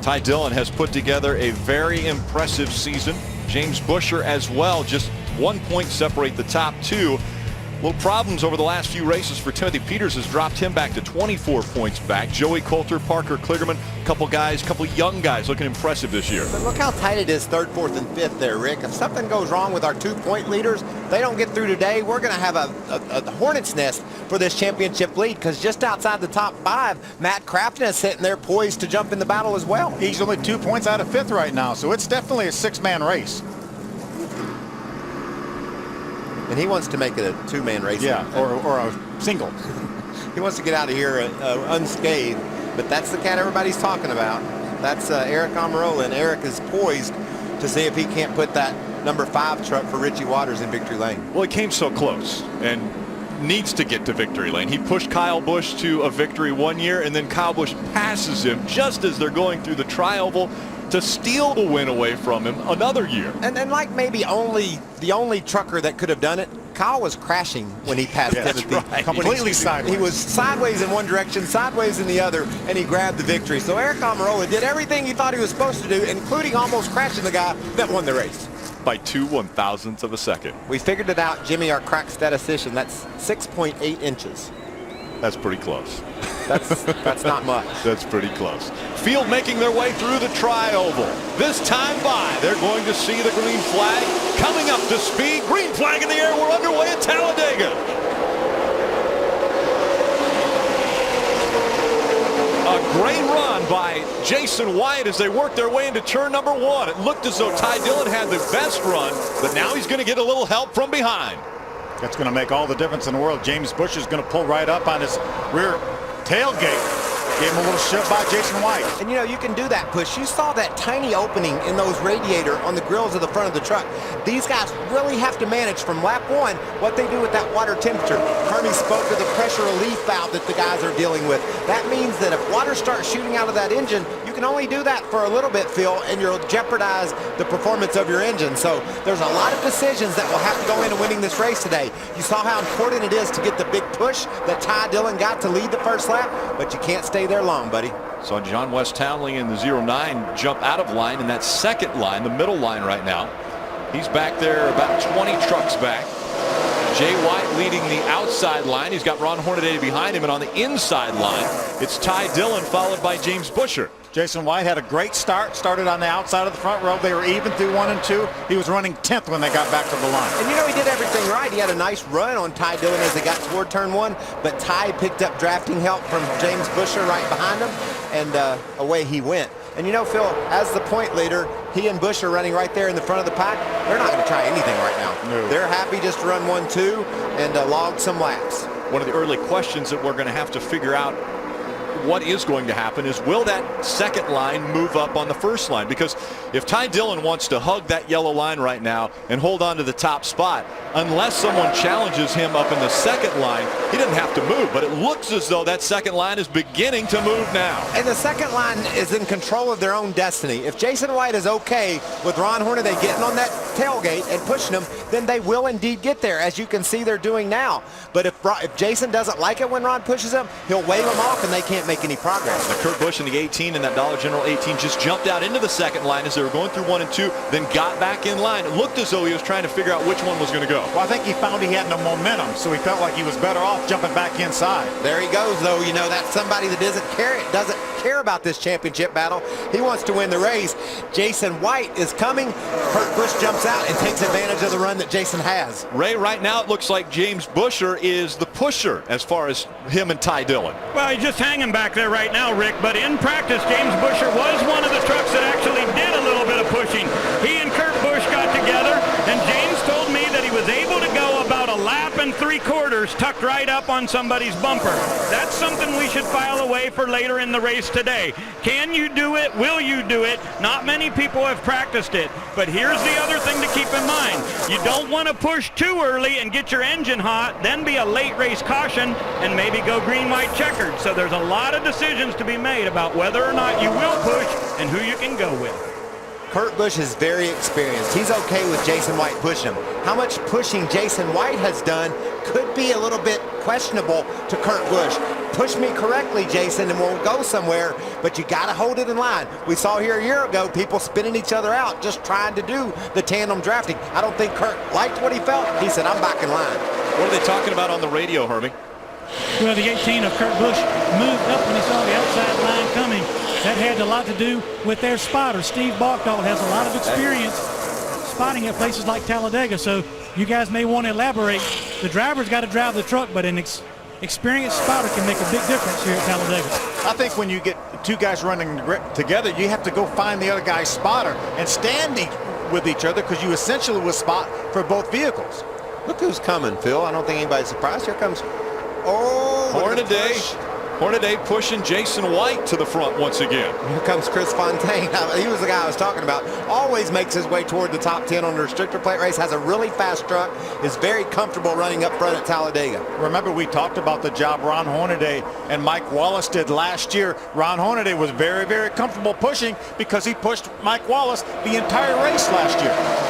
Ty Dillon has put together a very impressive season. James Buescher as well, just 1 point separate the top 2. Little problems over the last few races for Timothy Peters has dropped him back to 24 points back. Joey Coulter, Parker Kligerman, a couple young guys looking impressive this year. But look how tight it is, 3rd, 4th, and 5th there, Rick. If something goes wrong with our 2-point leaders, they don't get through today, we're going to have a hornet's nest for this championship lead, because just outside the top 5, Matt Crafton is sitting there poised to jump in the battle as well. He's only 2 points out of 5th right now, so it's definitely a 6-man race. And he wants to make it a 2-man race. Yeah, or a single. He wants to get out of here unscathed. but that's the cat everybody's talking about. That's Eric Amarola, and Eric is poised to see if he can't put that number 5 truck for Richie Waters in victory lane. Well, he came so close and needs to get to victory lane. He pushed Kyle Busch to a victory one year, and then Kyle Busch passes him just as they're going through the tri-oval to steal the win away from him another year. And like maybe the only trucker that could have done it, Kyle was crashing when he passed Timothy. Right. Completely sideways. He was sideways in one direction, sideways in the other, and he grabbed the victory. So Eric Amarola did everything he thought he was supposed to do, including almost crashing the guy that won the race. By 2/1000ths of a second. We figured it out, Jimmy, our crack statistician. That's 6.8 inches. That's pretty close. That's not much. That's pretty close. Field making their way through the tri-oval. This time by, they're going to see the green flag coming up to speed. Green flag in the air. We're underway at Talladega. A great run by Jason White as they work their way into turn number 1. It looked as though Ty Dillon had the best run, but now he's going to get a little help from behind. That's going to make all the difference in the world. James Busch is going to pull right up on his rear tailgate. Gave him a little shove by Jason White. And you know, you can do that push. You saw that tiny opening in those radiator on the grills of the front of the truck. These guys really have to manage from lap 1 what they do with that water temperature. Hermie spoke to the pressure relief valve that the guys are dealing with. That means that if water starts shooting out of that engine, you can only do that for a little bit, Phil, and you'll jeopardize the performance of your engine. So there's a lot of decisions that will have to go into winning this race today. You saw how important it is to get the big push that Ty Dillon got to lead the first lap, but you can't stay there long, buddy. Saw John West Townley in the 09 jump out of line in that second line, the middle line right now. He's back there about 20 trucks back. Jay White leading the outside line. He's got Ron Hornaday behind him, and on the inside line, it's Ty Dillon followed by James Buescher. Jason White had a great start, started on the outside of the front row. They were even through 1 and 2. He was running 10th when they got back to the line. And you know, he did everything right. He had a nice run on Ty Dillon as they got toward turn 1, but Ty picked up drafting help from James Buescher right behind him, and away he went. And you know, Phil, as the point leader, he and Busch are running right there in the front of the pack. They're not going to try anything right now. No. They're happy just to run 1-2 and log some laps. One of the early questions that we're going to have to figure out what is going to happen is, will that second line move up on the first line? Because if Ty Dillon wants to hug that yellow line right now and hold on to the top spot, unless someone challenges him up in the second line, he doesn't have to move. But it looks as though that second line is beginning to move now. And the second line is in control of their own destiny. If Jason White is okay with Ron Hornaday getting on that tailgate and pushing him, then they will indeed get there, as you can see they're doing now. But if Jason doesn't like it when Ron pushes him, he'll wave him off and they can't make any progress. Now, Kurt Busch in the 18 and that Dollar General 18 just jumped out into the second line as they were going through 1 and 2, then got back in line. It looked as though he was trying to figure out which one was going to go. Well, I think he found he had no momentum, so he felt like he was better off jumping back inside. There he goes, though. You know, that's somebody that doesn't care about this championship battle. He wants to win the race. Jason White is coming. Kurt Busch jumps out and takes advantage of the run that Jason has. Ray, right now it looks like James Buescher is the pusher as far as him and Ty Dillon. Well, he's just hanging back there right now, Rick, but in practice, James Buescher was one of the trucks that actually did a little bit of pushing. He and Kurt Busch got together, and James told me that he was able to go about a lap and 3/4 tucked right up on somebody's bumper. That's something we should file away for later in the race today. Can you do it? Will you do it? Not many people have practiced it, but here's the other thing to keep in mind. You don't want to push too early and get your engine hot, then be a late race caution and maybe go green, white, checkered. So there's a lot of decisions to be made about whether or not you will push and who you can go with. Kurt Busch is very experienced. He's okay with Jason White pushing him. How much pushing Jason White has done could be a little bit questionable to Kurt Busch. Push me correctly, Jason, and we'll go somewhere, but you got to hold it in line. We saw here a year ago people spinning each other out just trying to do the tandem drafting. I don't think Kurt liked what he felt. He said, I'm back in line. What are they talking about on the radio, Hermie? Well, the 18 of Kurt Busch moved up when he saw the outside line coming. That had a lot to do with their spotter. Steve Balkdahl has a lot of experience spotting at places like Talladega, so you guys may want to elaborate. The driver's got to drive the truck, but an experienced spotter can make a big difference here at Talladega. I think when you get two guys running together, you have to go find the other guy's spotter and stand with each other, because you essentially will spot for both vehicles. Look who's coming, Phil. I don't think anybody's surprised. Here comes Hornaday. Hornaday pushing Jason White to the front once again. Here comes Chris Fontaine. He was the guy I was talking about. Always makes his way toward the top 10 on the restrictor plate race. Has a really fast truck. Is very comfortable running up front at Talladega. Remember, we talked about the job Ron Hornaday and Mike Wallace did last year. Ron Hornaday was very, very comfortable pushing because he pushed Mike Wallace the entire race last year.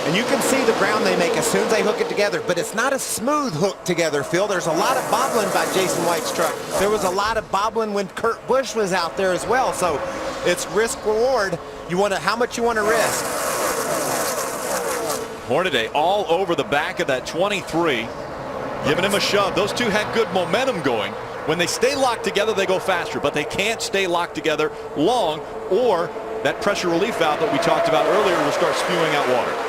And you can see the ground they make as soon as they hook it together, but it's not a smooth hook together, Phil. There's a lot of bobbling by Jason White's truck. There was a lot of bobbling when Kurt Busch was out there as well, so it's risk reward. How much you want to risk. Hornaday all over the back of that 23, giving him a shove. Those two had good momentum going. When they stay locked together, they go faster, but they can't stay locked together long, or that pressure relief valve that we talked about earlier will start spewing out water.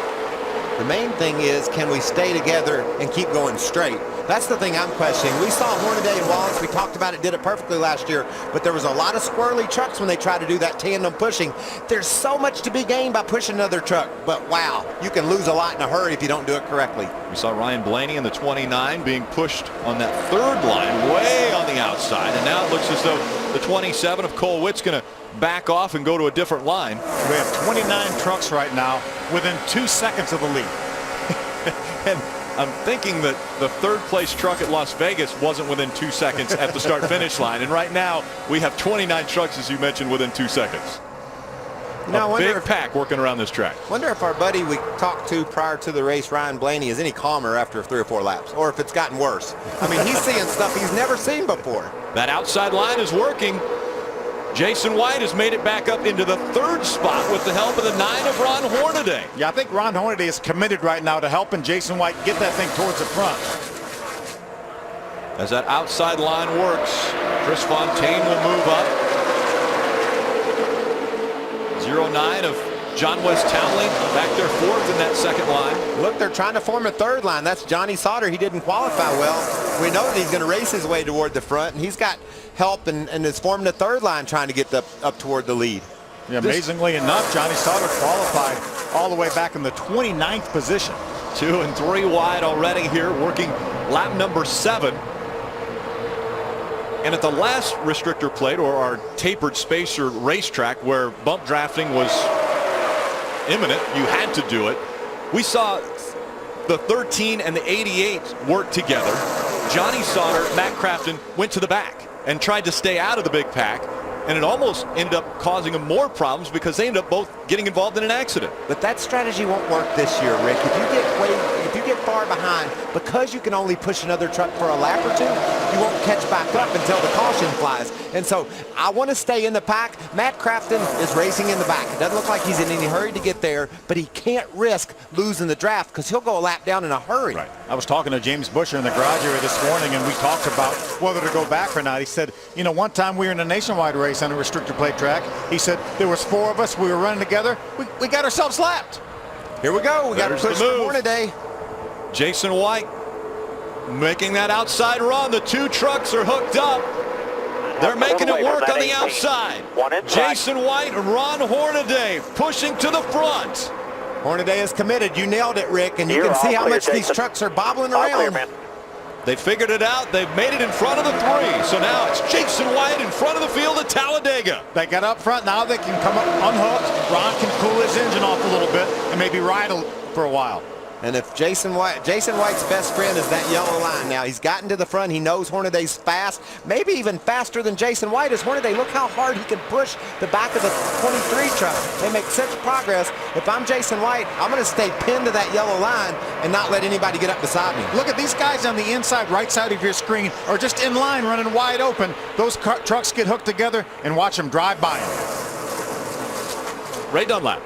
The main thing is, can we stay together and keep going straight? That's the thing I'm questioning. We saw Hornaday and Wallace, we talked about it, did it perfectly last year, but there was a lot of squirrely trucks when they tried to do that tandem pushing. There's so much to be gained by pushing another truck, but wow, you can lose a lot in a hurry if you don't do it correctly. We saw Ryan Blaney in the 29 being pushed on that third line way on the outside, and now it looks as though the 27 of Cole Witt's going to back off and go to a different line. We have 29 trucks right now within 2 seconds of the lead. And I'm thinking that the third place truck at Las Vegas wasn't within 2 seconds at the start finish line. And right now we have 29 trucks, as you mentioned, within 2 seconds. A big pack working around this track. Wonder if our buddy we talked to prior to the race, Ryan Blaney, is any calmer after 3 or 4 laps, or if it's gotten worse. I mean, he's seeing stuff he's never seen before. That outside line is working. Jason White has made it back up into the third spot with the help of the 9 of Ron Hornaday. Yeah, I think Ron Hornaday is committed right now to helping Jason White get that thing towards the front. As that outside line works, Chris Fontaine will move up. 09 of John West Townley back there fourth in that second line. Look, they're trying to form a third line. That's Johnny Sauter. He didn't qualify well. We know that he's going to race his way toward the front, and he's got help and is forming a third line trying to get up toward the lead. Yeah, amazingly enough, Johnny Sauter qualified all the way back in the 29th position. 2 and 3 wide already here, working lap number 7. And at the last restrictor plate, or our tapered spacer racetrack where bump drafting was imminent, you had to do it. We saw the 13 and the 88 work together. Johnny Sauter, Matt Crafton went to the back and tried to stay out of the big pack, and it almost ended up causing them more problems because they ended up both getting involved in an accident. But that strategy won't work this year, Rick. If you get far behind, because you can only push another truck for a lap or 2, you won't catch back up until the caution flies. And so I want to stay in the pack. Matt Crafton is racing in the back. It doesn't look like he's in any hurry to get there, but he can't risk losing the draft because he'll go a lap down in a hurry. Right. I was talking to James Busher in the garage area this morning, and we talked about whether to go back or not. He said, you know, one time we were in a nationwide race on a restrictor plate track. He said there was 4 of us. We were running together. We got ourselves lapped. Here we go. We got to push for more today. Jason White making that outside run. The 2 trucks are hooked up. They're making it work on the outside. Jason White and Ron Hornaday pushing to the front. Hornaday is committed. You nailed it, Rick, and you can see how much these trucks are bobbling around. They figured it out. They've made it in front of the 3. So now it's Jason White in front of the field at Talladega. They got up front. Now they can come up unhooked. Ron can cool his engine off a little bit and maybe ride for a while. And if Jason White's best friend is that yellow line now. He's gotten to the front. He knows Hornaday's fast, maybe even faster than Jason White is. Hornaday, look how hard he can push the back of the 23 truck. They make such progress. If I'm Jason White, I'm going to stay pinned to that yellow line and not let anybody get up beside me. Look at these guys on the inside right side of your screen are just in line running wide open. Those trucks get hooked together and watch them drive by them. Ray Dunlap.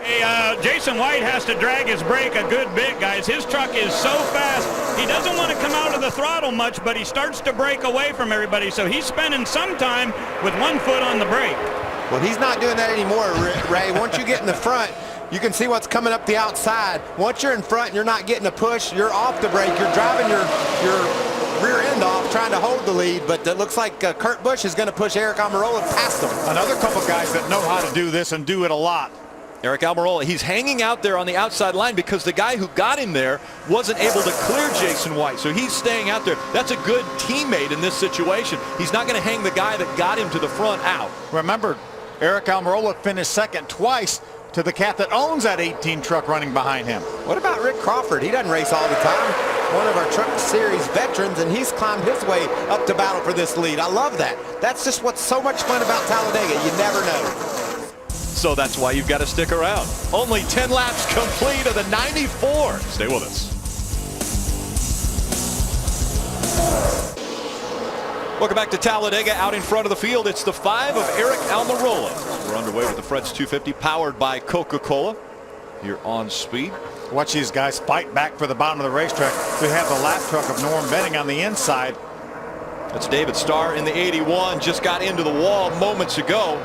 Hey, Jason White has to drag his brake a good bit, guys. His truck is so fast. He doesn't want to come out of the throttle much, but he starts to break away from everybody. So he's spending some time with 1 foot on the brake. Well, he's not doing that anymore, Ray. Once you get in the front, you can see what's coming up the outside. Once you're in front and you're not getting a push, you're off the brake. You're driving your rear end off trying to hold the lead, but it looks like Kurt Busch is going to push Eric Almirola past him. Another couple guys that know how to do this and do it a lot Eric Almirola, he's hanging out there on the outside line because the guy who got him there wasn't able to clear Jason White. So he's staying out there. That's a good teammate in this situation. He's not going to hang the guy that got him to the front out. Remember, Eric Almirola finished second twice to the cat that owns that 18 truck running behind him. What about Rick Crawford? He doesn't race all the time. One of our Truck Series veterans, and he's climbed his way up to battle for this lead. I love that. That's just what's so much fun about Talladega. You never know. So that's why you've got to stick around. Only 10 laps complete of the 94. Stay with us. Welcome back to Talladega. Out in front of the field, it's the 5 of Eric Almirola. We're underway with the Fred's 250 powered by Coca-Cola here on Speed. Watch these guys fight back for the bottom of the racetrack. We have the lap truck of Norm Benning on the inside. That's David Starr in the 81. Just got into the wall moments ago.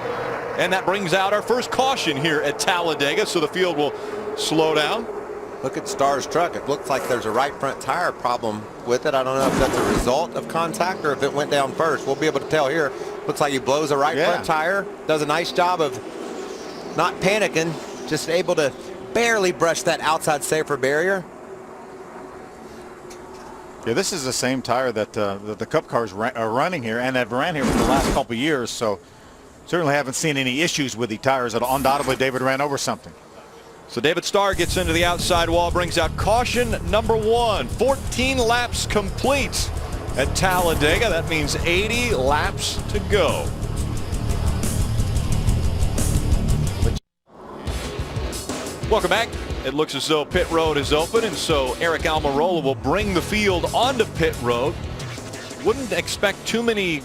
And that brings out our first caution here at Talladega, so the field will slow down. Look at Starr's truck. It looks like there's a right front tire problem with it. I don't know if that's a result of contact or if it went down first. We'll be able to tell here. Looks like he blows a right front tire. Does a nice job of not panicking. Just able to barely brush that outside safer barrier. Yeah, this is the same tire that the Cup cars are running here and have ran here for the last couple of years. So certainly haven't seen any issues with the tires at all. Undoubtedly, David ran over something. So David Starr gets into the outside wall, brings out caution number 1. 14 laps complete at Talladega. That means 80 laps to go. Welcome back. It looks as though pit road is open, and so Eric Almirola will bring the field onto pit road. Wouldn't expect too many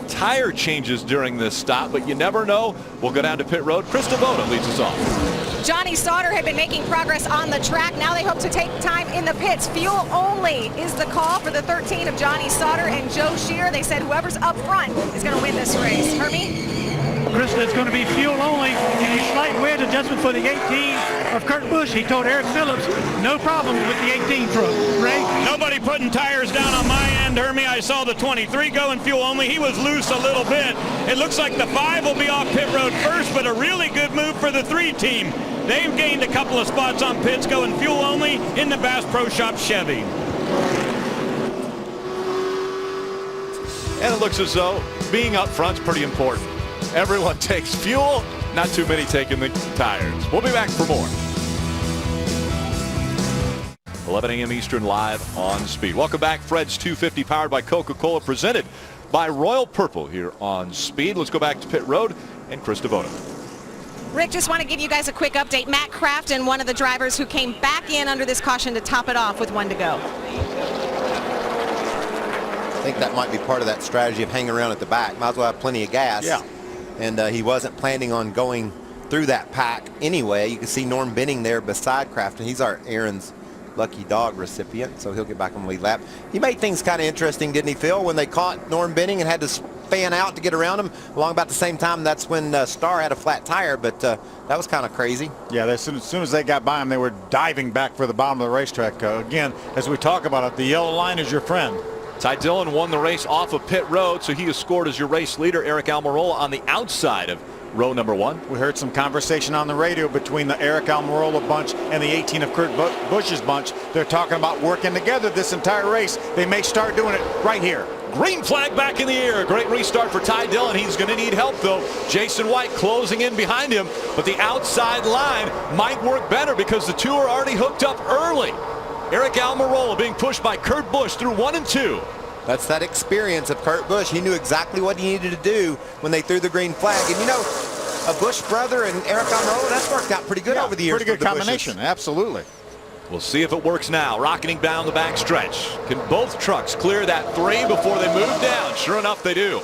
tire changes during this stop, but you never know. We'll go down to pit road. Chris DeVoto leads us off. Johnny Sauter had been making progress on the track. Now they hope to take time in the pits. Fuel only is the call for the 13 of Johnny Sauter and Joe Shear. They said whoever's up front is going to win this race. Hermie? Krista, it's going to be fuel only and a slight wedge adjustment for the 18 of Kurt Busch. He told Eric Phillips no problems with the 18 truck. Ray? Nobody putting tires down on my end, Hermie. I saw the 23 going fuel only. He was loose a little bit. It looks like the 5 will be off pit road first, but a really good move for the 3 team. They've gained a couple of spots on pits going fuel only in the Bass Pro Shop Chevy. And it looks as though being up front's pretty important. Everyone takes fuel, not too many taking the tires. We'll be back for more. 11 a.m. Eastern live on Speed. Welcome back. Fred's 250 powered by Coca-Cola, presented by Royal Purple here on Speed. Let's go back to pit road and Chris DeVoto. Rick, just want to give you guys a quick update. Matt Crafton, one of the drivers who came back in under this caution to top it off with 1 to go. I think that might be part of that strategy of hanging around at the back. Might as well have plenty of gas. Yeah. And he wasn't planning on going through that pack anyway. You can see Norm Benning there beside Crafton. He's our Aaron's lucky dog recipient, so he'll get back on the lead lap. He made things kind of interesting, didn't he, Phil, when they caught Norm Benning and had to fan out to get around him along about the same time. That's when Starr had a flat tire, but that was kind of crazy. Yeah, as soon as they got by him, they were diving back for the bottom of the racetrack. Again, as we talk about it, the yellow line is your friend. Ty Dillon won the race off of pit road, so he is scored as your race leader. Eric Almirola on the outside of row number 1. We heard some conversation on the radio between the Eric Almirola bunch and the 18 of Kurt Busch's bunch. They're talking about working together this entire race. They may start doing it right here. Green flag back in the air. Great restart for Ty Dillon. He's going to need help, though. Jason White closing in behind him, but the outside line might work better because the 2 are already hooked up early. Eric Almirola being pushed by Kurt Busch through 1 and 2. That's that experience of Kurt Busch. He knew exactly what he needed to do when they threw the green flag. And you know, a Busch brother and Eric Almirola, that's worked out pretty good over the years. Pretty good combination, absolutely. We'll see if it works now. Rocketing down the back stretch. Can both trucks clear that 3 before they move down? Sure enough, they do.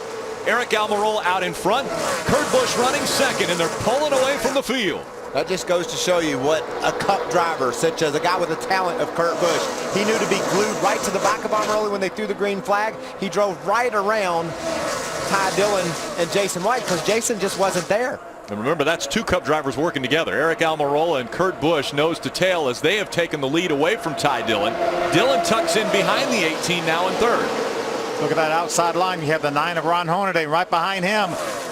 Eric Almirola out in front. Kurt Busch running second, and they're pulling away from the field. That just goes to show you what a Cup driver, such as a guy with the talent of Kurt Busch, he knew to be glued right to the back of Almirola when they threw the green flag. He drove right around Ty Dillon and Jason White because Jason just wasn't there. And remember, that's 2 Cup drivers working together. Eric Almirola and Kurt Busch nose to tail as they have taken the lead away from Ty Dillon. Dillon tucks in behind the 18 now in 3rd. Look at that outside line. You have the 9 of Ron Hornaday right behind him.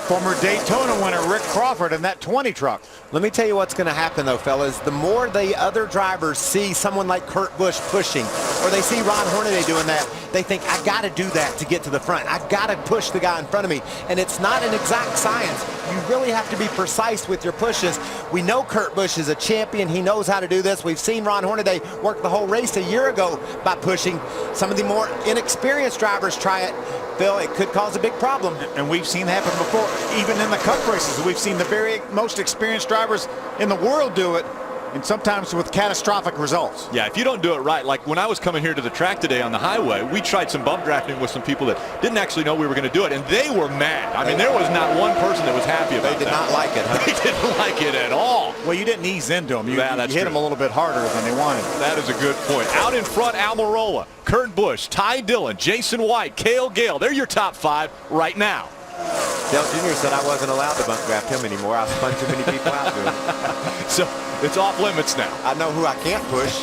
Former Daytona winner Rick Crawford in that 20 truck. Let me tell you what's going to happen, though, fellas. The more the other drivers see someone like Kurt Busch pushing, or they see Ron Hornaday doing that, they think, I got to do that to get to the front. I've got to push the guy in front of me. And it's not an exact science. You really have to be precise with your pushes. We know Kurt Busch is a champion. He knows how to do this. We've seen Ron Hornaday work the whole race a year ago by pushing. Some of the more inexperienced drivers try it. Phil, it could cause a big problem. And we've seen that happen before. Even in the Cup races, we've seen the very most experienced drivers in the world do it, and sometimes with catastrophic results. Yeah, if you don't do it right, like when I was coming here to the track today on the highway, we tried some bump drafting with some people that didn't actually know we were going to do it, and they were mad. I mean, there was not one person that was happy about it. They did not like it, huh? They didn't like it at all. Well, you didn't ease into them. You that's hit true. them a little bit harder than they wanted. That is a good point. Out in front, Almirola, Kurt Busch, Ty Dillon, Jason White, Cale Gale. They're your top 5 right now. Dale Jr. said I wasn't allowed to bump draft him anymore. I spun too many people out to him. So it's off limits now. I know who I can't push.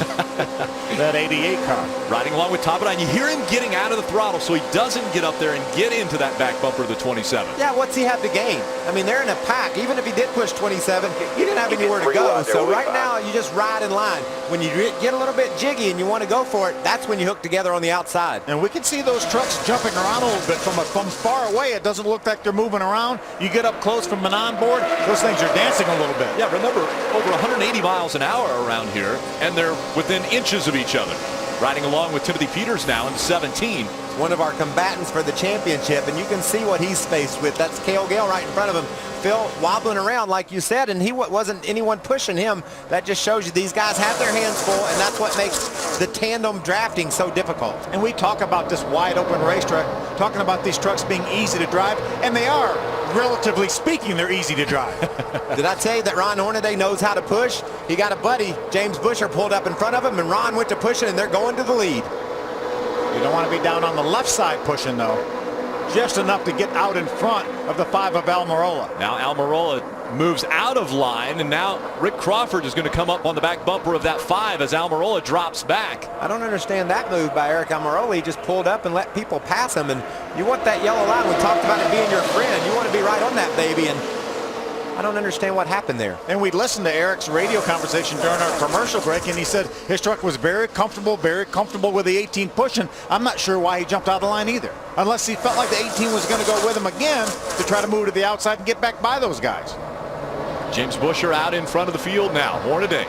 That 88 car. Riding along with Top and you hear him getting out of the throttle so he doesn't get up there and get into that back bumper of the 27. Yeah, what's he have to gain? I mean, they're in a pack. Even if he did push 27, he didn't have anywhere to go. So right now, you just ride in line. When you get a little bit jiggy and you want to go for it, that's when you hook together on the outside. And we can see those trucks jumping around a little bit from far away. It doesn't look like they're moving around. You get up close from an onboard, those things are dancing a little bit. Yeah, remember, over 180 miles an hour around here, and they're within inches of each other. Riding along with Timothy Peters now in 17. One of our combatants for the championship, and you can see what he's faced with. That's Cale Gale right in front of him. Phil wobbling around, like you said, and he wasn't anyone pushing him. That just shows you these guys have their hands full, and that's what makes the tandem drafting so difficult. And we talk about this wide open racetrack, talking about these trucks being easy to drive, and they are. Relatively speaking, they're easy to drive. Did I tell you that Ron Hornaday knows how to push? He got a buddy, James Busher, pulled up in front of him, and Ron went to pushing, and they're going to the lead. You don't want to be down on the left side pushing, though. Just enough to get out in front of the 5 of Almirola. Now Almirola moves out of line, and now Rick Crawford is going to come up on the back bumper of that 5 as Almirola drops back. I don't understand that move by Eric Almirola. He just pulled up and let people pass him, and you want that yellow line. We talked about it being your friend. You want to be right on that baby, and I don't understand what happened there. And we listened to Eric's radio conversation during our commercial break, and he said his truck was very comfortable with the 18 pushing. I'm not sure why he jumped out of the line either, unless he felt like the 18 was going to go with him again to try to move to the outside and get back by those guys. James Busher out in front of the field now. Hornaday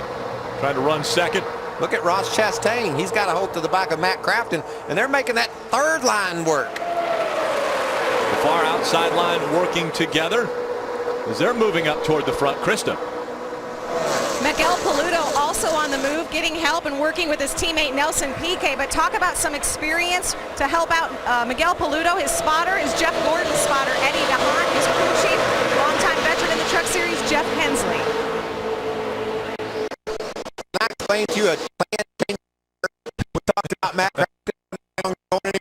trying to run second. Look at Ross Chastain. He's got a hold to the back of Matt Crafton, and they're making that third line work. The far outside line working together as they're moving up toward the front. Krista. Miguel Paludo also on the move, getting help and working with his teammate Nelson Piquet. But talk about some experience to help out Miguel Paludo. His spotter is Jeff Gordon's spotter, Eddie DeHaan. His crew chief, longtime veteran in the Truck Series, Jeff Hensley. I explained to you a plan change. We talked about Matt Crafton going anywhere.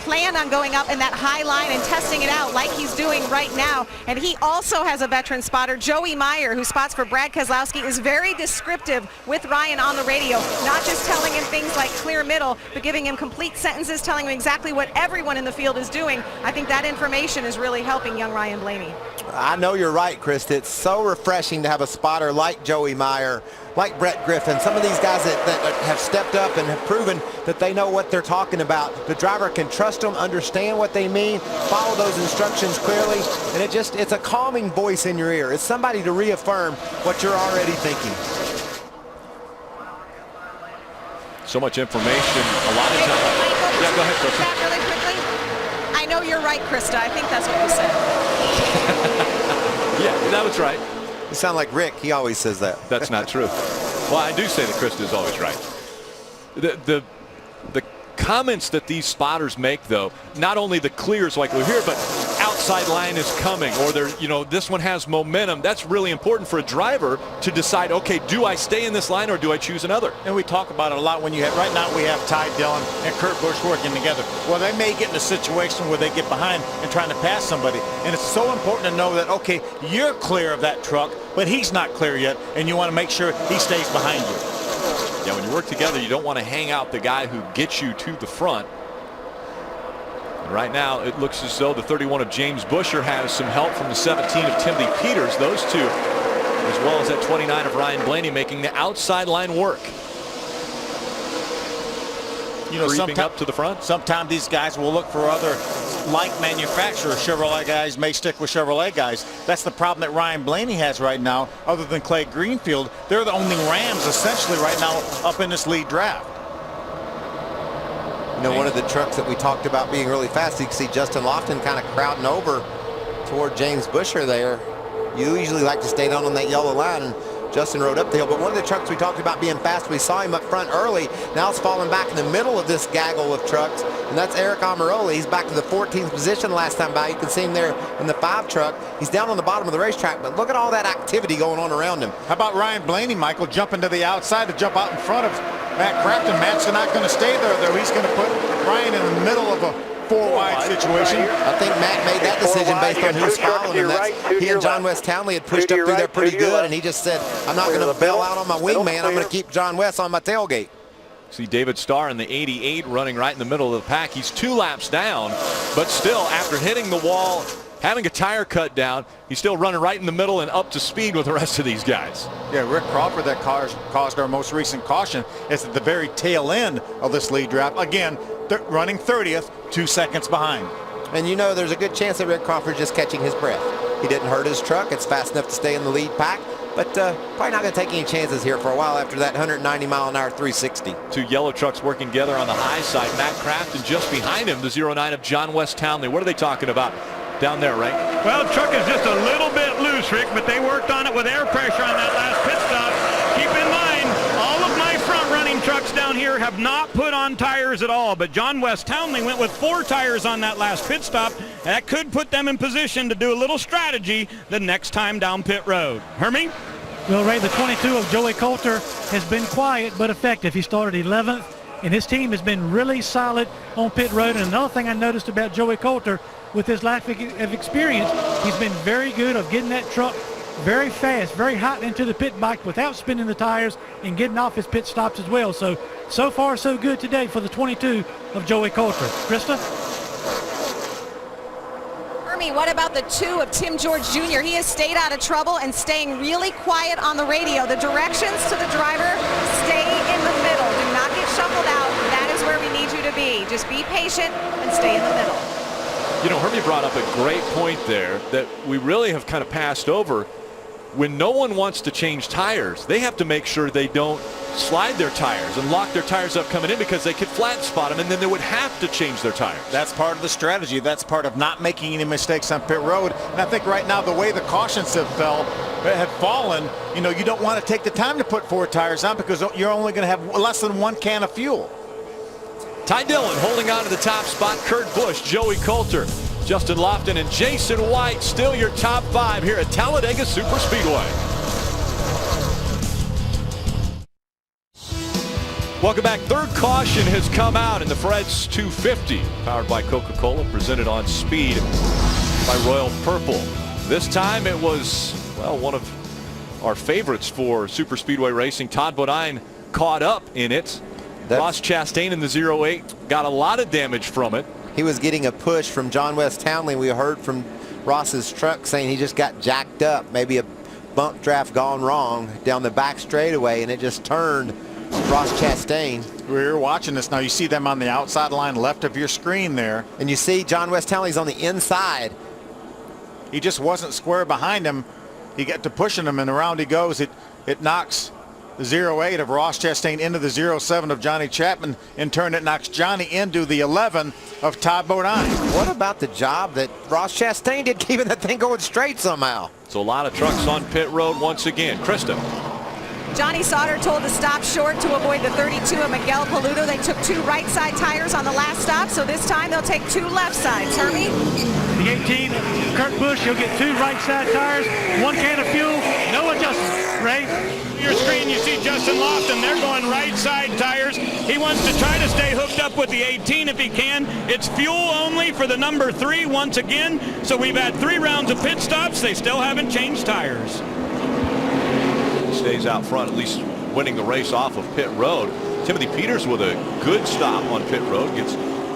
Planned on going up in that high line and testing it out like he's doing right now. And he also has a veteran spotter, Joey Meyer, who spots for Brad Keselowski, is very descriptive with Ryan on the radio, not just telling him things like clear middle, but giving him complete sentences, telling him exactly what everyone in the field is doing. I think that information is really helping young Ryan Blaney. I know you're right, Krista. It's so refreshing to have a spotter like Joey Meyer, like Brett Griffin, some of these guys that have stepped up and have proven that they know what they're talking about. The driver can trust them, understand what they mean, follow those instructions clearly, and it's a calming voice in your ear. It's somebody to reaffirm what you're already thinking. So much information, a lot of time. Yeah, go ahead, Krista. That really quickly. I know you're right, Krista. I think that's what you said. Yeah, that was right. You sound like Rick. He always says that. That's not true. Well, I do say that Krista is always right. The comments that these spotters make, though, not only the clears like we're here, but outside outside line is coming, or this one has momentum, that's really important for a driver to decide, okay, do I stay in this line or do I choose another? And we talk about it a lot when you have, right now we have Ty Dillon and Kurt Busch working together. Well, they may get in a situation where they get behind and trying to pass somebody. And it's so important to know that, okay, you're clear of that truck, but he's not clear yet, and you want to make sure he stays behind you. Yeah, when you work together, you don't want to hang out the guy who gets you to the front. And right now, it looks as though the 31 of James Busher has some help from the 17 of Timothy Peters. Those two, as well as that 29 of Ryan Blaney, making the outside line work. You know, creeping up to the front. Sometimes these guys will look for other like manufacturers. Chevrolet guys may stick with Chevrolet guys. That's the problem that Ryan Blaney has right now. Other than Clay Greenfield, they're the only Rams essentially right now up in this lead draft. You know, one of the trucks that we talked about being really fast, you can see Justin Lofton kind of crowding over toward James Busher there. You usually like to stay down on that yellow line, and Justin rode up the hill. But one of the trucks we talked about being fast, we saw him up front early. Now it's falling back in the middle of this gaggle of trucks, and that's Eric Amaroli. He's back to the 14th position last time by. You can see him there in the 5 truck. He's down on the bottom of the racetrack, but look at all that activity going on around him. How about Ryan Blaney, Michael, jumping to the outside to jump out in front of Matt Crafton? Matt's not going to stay there, though. He's going to put Ryan in the middle of a 4-wide situation. I think Matt made that decision based on who's following him. He and John West Townley had pushed up through there pretty good, and he just said, I'm not going to bail out on my wingman. I'm going to keep John West on my tailgate. See David Starr in the 88 running right in the middle of the pack. He's 2 laps down, but still, after hitting the wall, having a tire cut down, he's still running right in the middle and up to speed with the rest of these guys. Yeah, Rick Crawford, that caused our most recent caution, is at the very tail end of this lead draft. Again, running 30th, 2 seconds behind. And you know there's a good chance that Rick Crawford's just catching his breath. He didn't hurt his truck. It's fast enough to stay in the lead pack, but probably not going to take any chances here for a while after that 190-mile-an-hour 360. 2 yellow trucks working together on the high side. Matt Crafton just behind him, the 09 of John West Townley. What are they talking about down there, Ray? Well, the truck is just a little bit loose, Rick, but they worked on it with air pressure on that last pit stop. Keep in mind, all of my front-running trucks down here have not put on tires at all, but John West Townley went with 4 tires on that last pit stop. That could put them in position to do a little strategy the next time down pit road. Hermie? Well, Ray, the 22 of Joey Coulter has been quiet but effective. He started 11th, and his team has been really solid on pit road. And another thing I noticed about Joey Coulter, with his lack of experience, he's been very good of getting that truck very fast, very hot into the pit bike without spinning the tires and getting off his pit stops as well. So far, so good today for the 22 of Joey Coulter. Krista? Hermie, what about the 2 of Tim George Jr.? He has stayed out of trouble and staying really quiet on the radio. The directions to the driver, stay in the middle. Do not get shuffled out. That is where we need you to be. Just be patient and stay in the middle. You know, Hermie brought up a great point there that we really have kind of passed over. When no one wants to change tires, they have to make sure they don't slide their tires and lock their tires up coming in, because they could flat spot them and then they would have to change their tires. That's part of the strategy. That's part of not making any mistakes on pit road. And I think right now, the way the cautions have fallen, you know, you don't want to take the time to put 4 tires on, because you're only going to have less than 1 can of fuel. Ty Dillon holding on to the top spot. Kurt Busch, Joey Coulter, Justin Lofton, and Jason White still your top 5 here at Talladega Superspeedway. Welcome back. Third caution has come out in the Fred's 250, powered by Coca-Cola, presented on speed by Royal Purple. This time it was, well, one of our favorites for Superspeedway racing. Todd Bodine caught up in it. Ross Chastain in the 08 got a lot of damage from it. He was getting a push from John West Townley. We heard from Ross's truck saying he just got jacked up. Maybe a bump draft gone wrong down the back straightaway, and it just turned Ross Chastain. We're watching this now. You see them on the outside line left of your screen there. And you see John West Townley's on the inside. He just wasn't square behind him. He got to pushing him, and around he goes. It knocks the 08 of Ross Chastain into the 07 of Johnny Chapman. In turn, it knocks Johnny into the 11 of Todd Bodine. What about the job that Ross Chastain did keeping that thing going straight somehow? So a lot of trucks on pit road once again. Krista. Johnny Sauter told to stop short to avoid the 32 of Miguel Paludo. They took 2 right side tires on the last stop, so this time they'll take 2 left sides. Hermie? The 18, Kurt Busch, he'll get 2 right side tires, 1 can of fuel, no adjustment. Ray? Your screen, you see Justin Lofton. They're going right side tires. He wants to try to stay hooked up with the 18 if he can. It's fuel only for the number 3 once again. So we've had 3 rounds of pit stops. They still haven't changed tires. Stays out front, at least winning the race off of pit road. Timothy Peters with a good stop on pit road, gets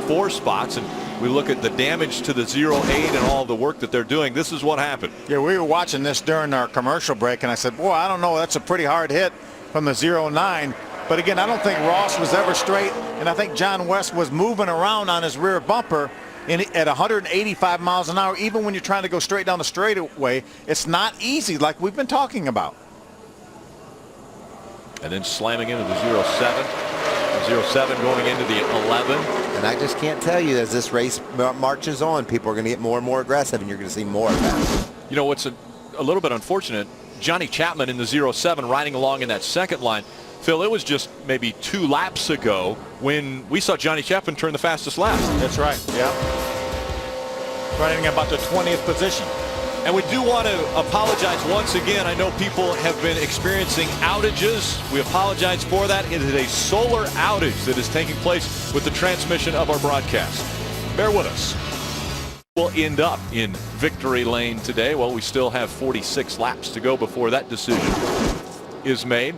4 spots, and we look at the damage to the 08 and all the work that they're doing. This is what happened. Yeah, we were watching this during our commercial break, and I said, boy, I don't know, that's a pretty hard hit from the 09. But again, I don't think Ross was ever straight, and I think John West was moving around on his rear bumper at 185 miles an hour. Even when you're trying to go straight down the straightaway, it's not easy like we've been talking about. And then slamming into the 07. The 07 going into the 11. And I just can't tell you, as this race marches on, people are going to get more and more aggressive, and you're going to see more of that. You know what's a little bit unfortunate, Johnny Chapman in the 07 riding along in that second line. Phil, it was just maybe 2 laps ago when we saw Johnny Chapman turn the fastest lap. That's right, yeah. Running about the 20th position. And we do want to apologize once again. I know people have been experiencing outages. We apologize for that. It is a solar outage that is taking place with the transmission of our broadcast. Bear with us. We'll end up in victory lane today. Well, we still have 46 laps to go before that decision is made.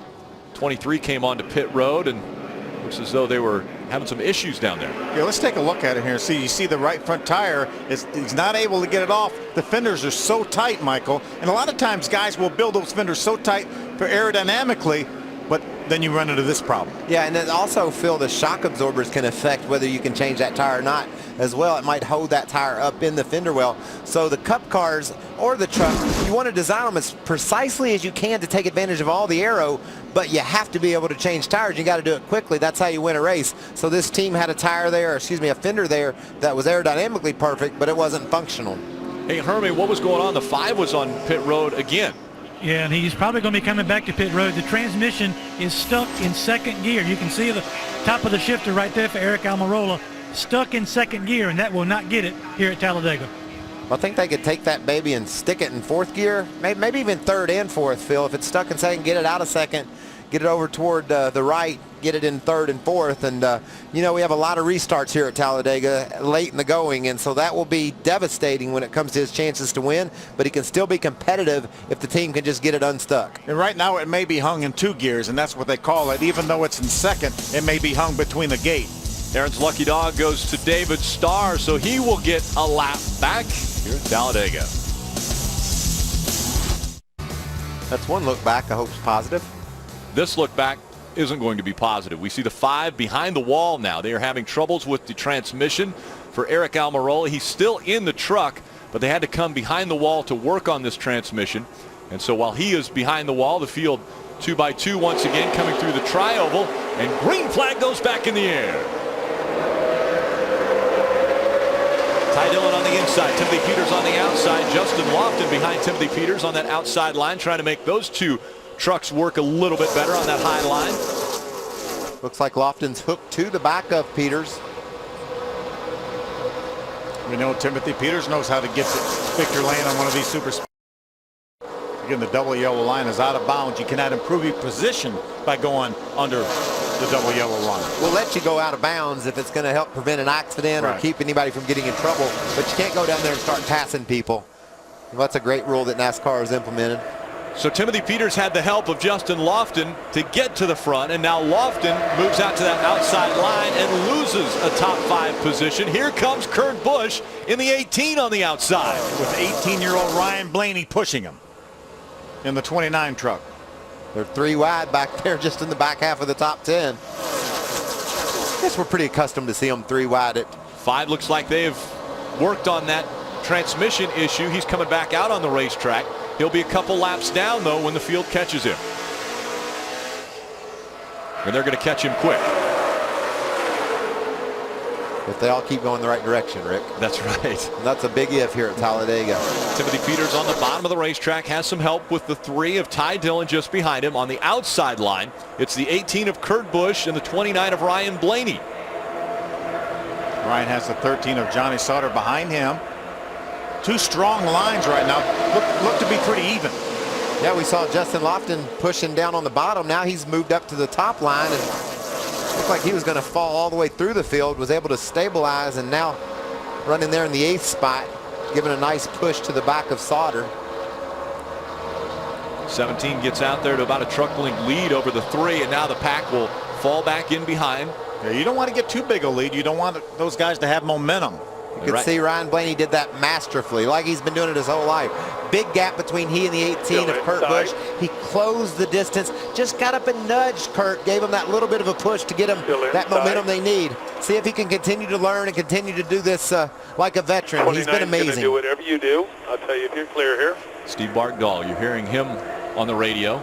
23 came onto pit road, and it looks as though they were having some issues down there. Yeah, let's take a look at it here. See, you see the right front tire he's not able to get it off. The fenders are so tight, Michael, and a lot of times guys will build those fenders so tight for aerodynamically, but then you run into this problem. Yeah, and then also, Phil, the shock absorbers can affect whether you can change that tire or not as well. It might hold that tire up in the fender well. So the Cup cars or the truck, you want to design them as precisely as you can to take advantage of all the aero, but you have to be able to change tires. You got to do it quickly. That's how you win a race. So this team had a tire there, or excuse me, a fender there that was aerodynamically perfect, but it wasn't functional. Hey, Hermie, what was going on? The 5 was on pit road again. Yeah, and he's probably going to be coming back to pit road. The transmission is stuck in second gear. You can see the top of the shifter right there for Eric Almirola, stuck in second gear, and that will not get it here at Talladega. I think they could take that baby and stick it in 4th gear, maybe even 3rd and 4th, Phil. If it's stuck in second, get it out of second, get it over toward the right, get it in 3rd and 4th. And, you know, we have a lot of restarts here at Talladega late in the going, and so that will be devastating when it comes to his chances to win, but he can still be competitive if the team can just get it unstuck. And right now it may be hung in 2 gears, and that's what they call it. Even though it's in second, it may be hung between the gate. Aaron's lucky dog goes to David Starr, so he will get a lap back here at Talladega. That's one look back. I hope it's positive. This look back isn't going to be positive. We see the 5 behind the wall now. They are having troubles with the transmission for Eric Almirola. He's still in the truck, but they had to come behind the wall to work on this transmission. And so while he is behind the wall, the field 2 by 2 once again coming through the tri-oval, and green flag goes back in the air. Ty Dillon on the inside, Timothy Peters on the outside, Justin Lofton behind Timothy Peters on that outside line, trying to make those 2 trucks work a little bit better on that high line. Looks like Lofton's hooked to the back of Peters. We know Timothy Peters knows how to get to victory lane on one of these super speeds. Again, the double yellow line is out of bounds. You cannot improve your position by going under the double yellow line. We'll let you go out of bounds if it's going to help prevent an accident or keep anybody from getting in trouble, but you can't go down there and start passing people. Well, that's a great rule that NASCAR has implemented. So Timothy Peters had the help of Justin Lofton to get to the front, and now Lofton moves out to that outside line and loses a top 5 position. Here comes Kurt Busch in the 18 on the outside, with 18-year-old Ryan Blaney pushing him in the 29 truck. They're 3 wide back there, just in the back half of the top 10. I guess we're pretty accustomed to see them 3 wide. At 5 looks like they've worked on that transmission issue. He's coming back out on the racetrack. He'll be a couple laps down, though, when the field catches him. And they're going to catch him quick. If they all keep going the right direction, Rick. That's right. And that's a big if here at Talladega. Timothy Peters on the bottom of the racetrack has some help with the 3 of Ty Dillon just behind him. On the outside line, it's the 18 of Kurt Busch and the 29 of Ryan Blaney. Ryan has the 13 of Johnny Sauter behind him. 2 strong lines right now. Look to be pretty even. Yeah, we saw Justin Lofton pushing down on the bottom. Now he's moved up to the top line and looked like he was going to fall all the way through the field, was able to stabilize, and now running there in the 8th spot, giving a nice push to the back of Sauter. 17 gets out there to about a truck length lead over the 3, and now the pack will fall back in behind. Yeah, you don't want to get too big a lead. You don't want those guys to have momentum. You can see Ryan Blaney did that masterfully, like he's been doing it his whole life. Big gap between he and the 18 of Kurt Busch. He closed the distance, just got up and nudged Kurt, gave him that little bit of a push to get him that momentum they need. See if he can continue to learn and continue to do this like a veteran. He's been amazing. Do whatever you do. I'll tell you if you're clear here. Steve Bartgall, you're hearing him on the radio.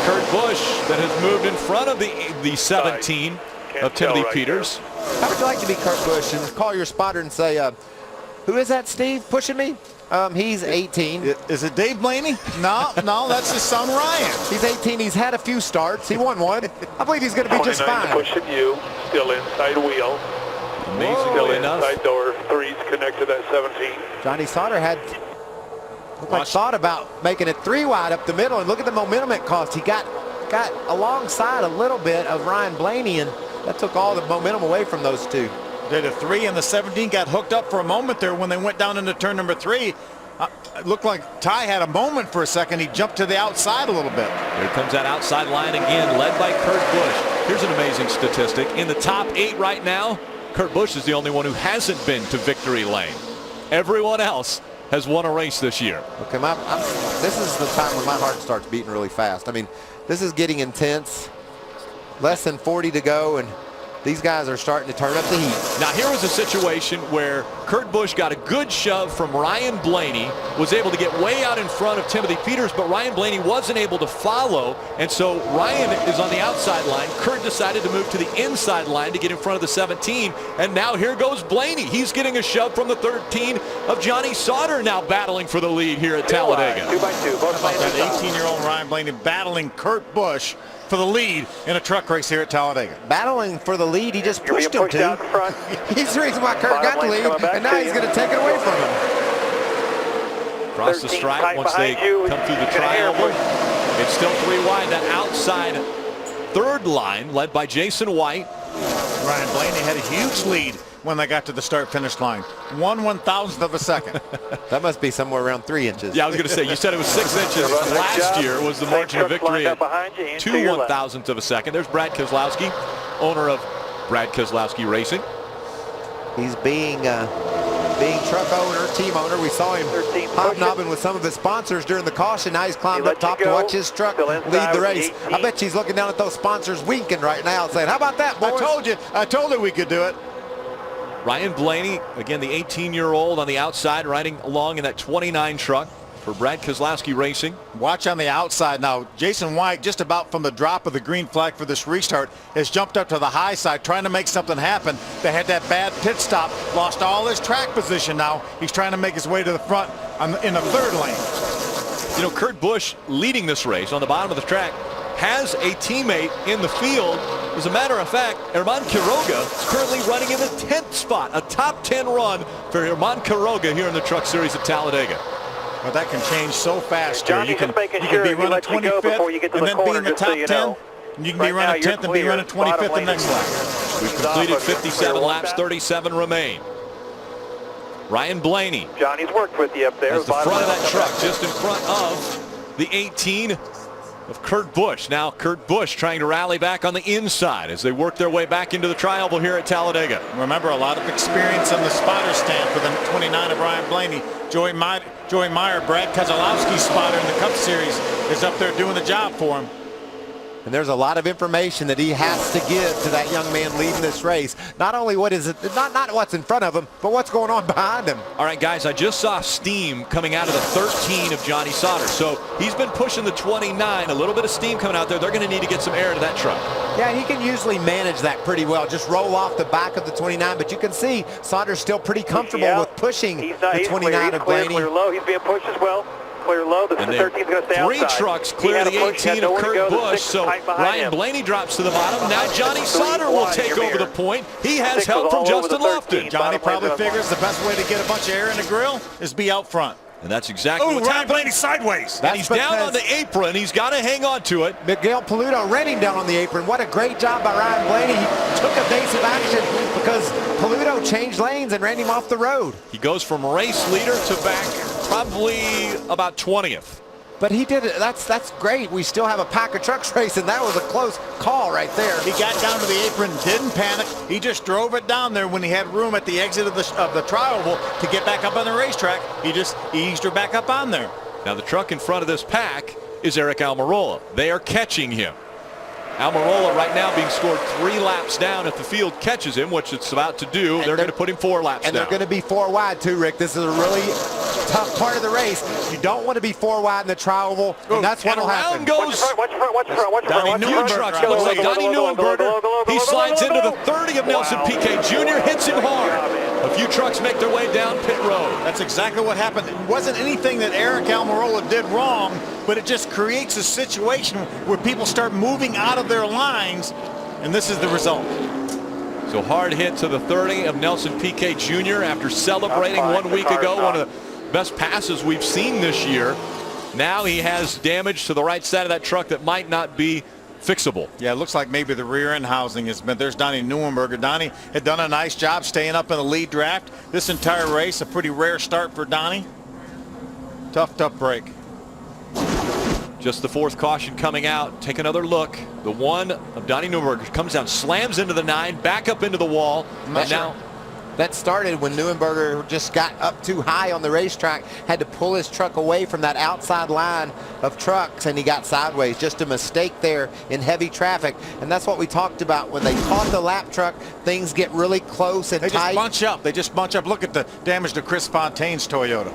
Kurt Busch that has moved in front of the 17 of Timothy Peters. How would you like to be Kurt Busch and call your spotter and say, who is that, Steve, pushing me? He's 18. Is it Dave Blaney? No, that's his son Ryan. He's 18. He's had a few starts. He won one. I believe he's going to be just fine. Pushing you, still inside wheel. Amazingly enough. Inside door, 3's connected to that 17. Johnny Sauter looked like thought about making it 3 wide up the middle, and look at the momentum it cost. He got alongside a little bit of Ryan Blaney, and that took all the momentum away from those 2. Did a 3 and the 17 got hooked up for a moment there when they went down into turn number 3. It looked like Ty had a moment for a second. He jumped to the outside a little bit. Here comes that outside line again, led by Kurt Busch. Here's an amazing statistic. In the top 8 right now, Kurt Busch is the only one who hasn't been to victory lane. Everyone else has won a race this year. Okay, this is the time when my heart starts beating really fast. I mean, this is getting intense. Less than 40 to go, and these guys are starting to turn up the heat. Now here was a situation where Kurt Busch got a good shove from Ryan Blaney, was able to get way out in front of Timothy Peters, but Ryan Blaney wasn't able to follow, and so Ryan is on the outside line. Kurt decided to move to the inside line to get in front of the 17, and now here goes Blaney. He's getting a shove from the 13 of Johnny Sauter, now battling for the lead here at Talladega. 2 by 2. Both How about that 18-year-old Ryan Blaney battling Kurt Busch for the lead in a truck race here at Talladega. Battling for the lead, he just pushed him down front. He's the reason why Kurt got the lead, and now he's going to take it away from him. Cross the stripe once they come through the triangle. It's still 3 wide. That outside 3rd line led by Jason White. Ryan Blaney had a huge lead when they got to the start-finish line. 1/1000th of a second. That must be somewhere around 3 inches. Yeah, I was going to say, you said it was 6 inches. Last year was the margin of victory at 2/1000ths of a second. There's Brad Keselowski, owner of Brad Keselowski Racing. He's being truck owner, team owner. We saw him hobnobbing with some of his sponsors during the caution. Now he's climbed up top to watch his truck lead the race. I bet he's looking down at those sponsors winking right now saying, how about that, boys? I told you we could do it. Ryan Blaney, again, the 18-year-old on the outside, riding along in that 29 truck for Brad Keselowski Racing. Watch on the outside now. Jason White, just about from the drop of the green flag for this restart, has jumped up to the high side trying to make something happen. They had that bad pit stop, lost all his track position now. He's trying to make his way to the front in the 3rd lane. You know, Kurt Busch leading this race on the bottom of the track has a teammate in the field. As a matter of fact, Herman Quiroga is currently running in the 10th spot, a top 10 run for Herman Quiroga here in the Truck Series at Talladega. Well, that can change so fast here. You can be sure running 25th and then be in the top 10. You can be running 10th and be running 25th the next lap. We've completed 57 laps, 37 remain. Ryan Blaney. Johnny's worked with you up there. That's the front of that truck, just in front of the 18 of Kurt Busch. Now Kurt Busch trying to rally back on the inside as they work their way back into the tri-oval here at Talladega. Remember, a lot of experience on the spotter stand for the 29 of Ryan Blaney. Joey Meyer, Brad Keselowski's spotter in the Cup Series, is up there doing the job for him. And there's a lot of information that he has to give to that young man leading this race. Not only what is it, not what's in front of him, but what's going on behind him. All right, guys, I just saw steam coming out of the 13 of Johnny Sauter. So he's been pushing the 29, a little bit of steam coming out there. They're going to need to get some air to that truck. Yeah, he can usually manage that pretty well. Just roll off the back of the 29, but you can see Sauter's still pretty comfortable with pushing the 29 of Blaney. Clear low. He's being pushed as well. Clear low. The 13's going to stay outside. 3 trucks clear the 18 of Kurt Busch, so Ryan Blaney drops to the bottom. Now Johnny Sauter will take over the point. He has help from Justin Lofton. Johnny probably figures the best way to get a bunch of air in the grill is be out front. And that's exactly what's happening. Blaney sideways. And he's down on the apron. He's got to hang on to it. Miguel Paludo ran him down on the apron. What a great job by Ryan Blaney. He took evasive action because Paludo changed lanes and ran him off the road. He goes from race leader to back probably about 20th. But he did it. That's great. We still have a pack of trucks racing. That was a close call right there. He got down to the apron, didn't panic. He just drove it down there when he had room at the exit of the trial to get back up on the racetrack. He just eased her back up on there. Now the truck in front of this pack is Eric Almirola. They are catching him. Almirola right now being scored 3 laps down. If the field catches him, which it's about to do, they're going to put him 4 laps down. And they're going to be 4 wide too, Rick. This is a really tough part of the race. You don't want to be 4 wide in the trial oval, and that's what will happen. Watch your front. Donnie truck. Looks like Donnie Neuenberger. He slides into the 30 of Nelson Piquet Jr., hits him hard. A few trucks make their way down pit road. That's exactly what happened. It wasn't anything that Eric Almirola did wrong, but it just creates a situation where people start moving out of their lines, and this is the result. So hard hit to the 30 of Nelson Piquet Jr. after celebrating 1 week ago. One of the best passes we've seen this year. Now he has damage to the right side of that truck that might not be fixable. Yeah, it looks like maybe the rear end housing has been. There's Donnie Neuenberger. Donnie had done a nice job staying up in the lead draft. This entire race, a pretty rare start for Donnie. Tough break. Just the 4th caution coming out. Take another look. The 1 of Donnie Neuenberger comes down, slams into the 9, back up into the wall. And now that started when Neuenberger just got up too high on the racetrack, had to pull his truck away from that outside line of trucks, and he got sideways. Just a mistake there in heavy traffic, and that's what we talked about. When they caught the lap truck, things get really close and tight. They just bunch up. Look at the damage to Chris Fontaine's Toyota.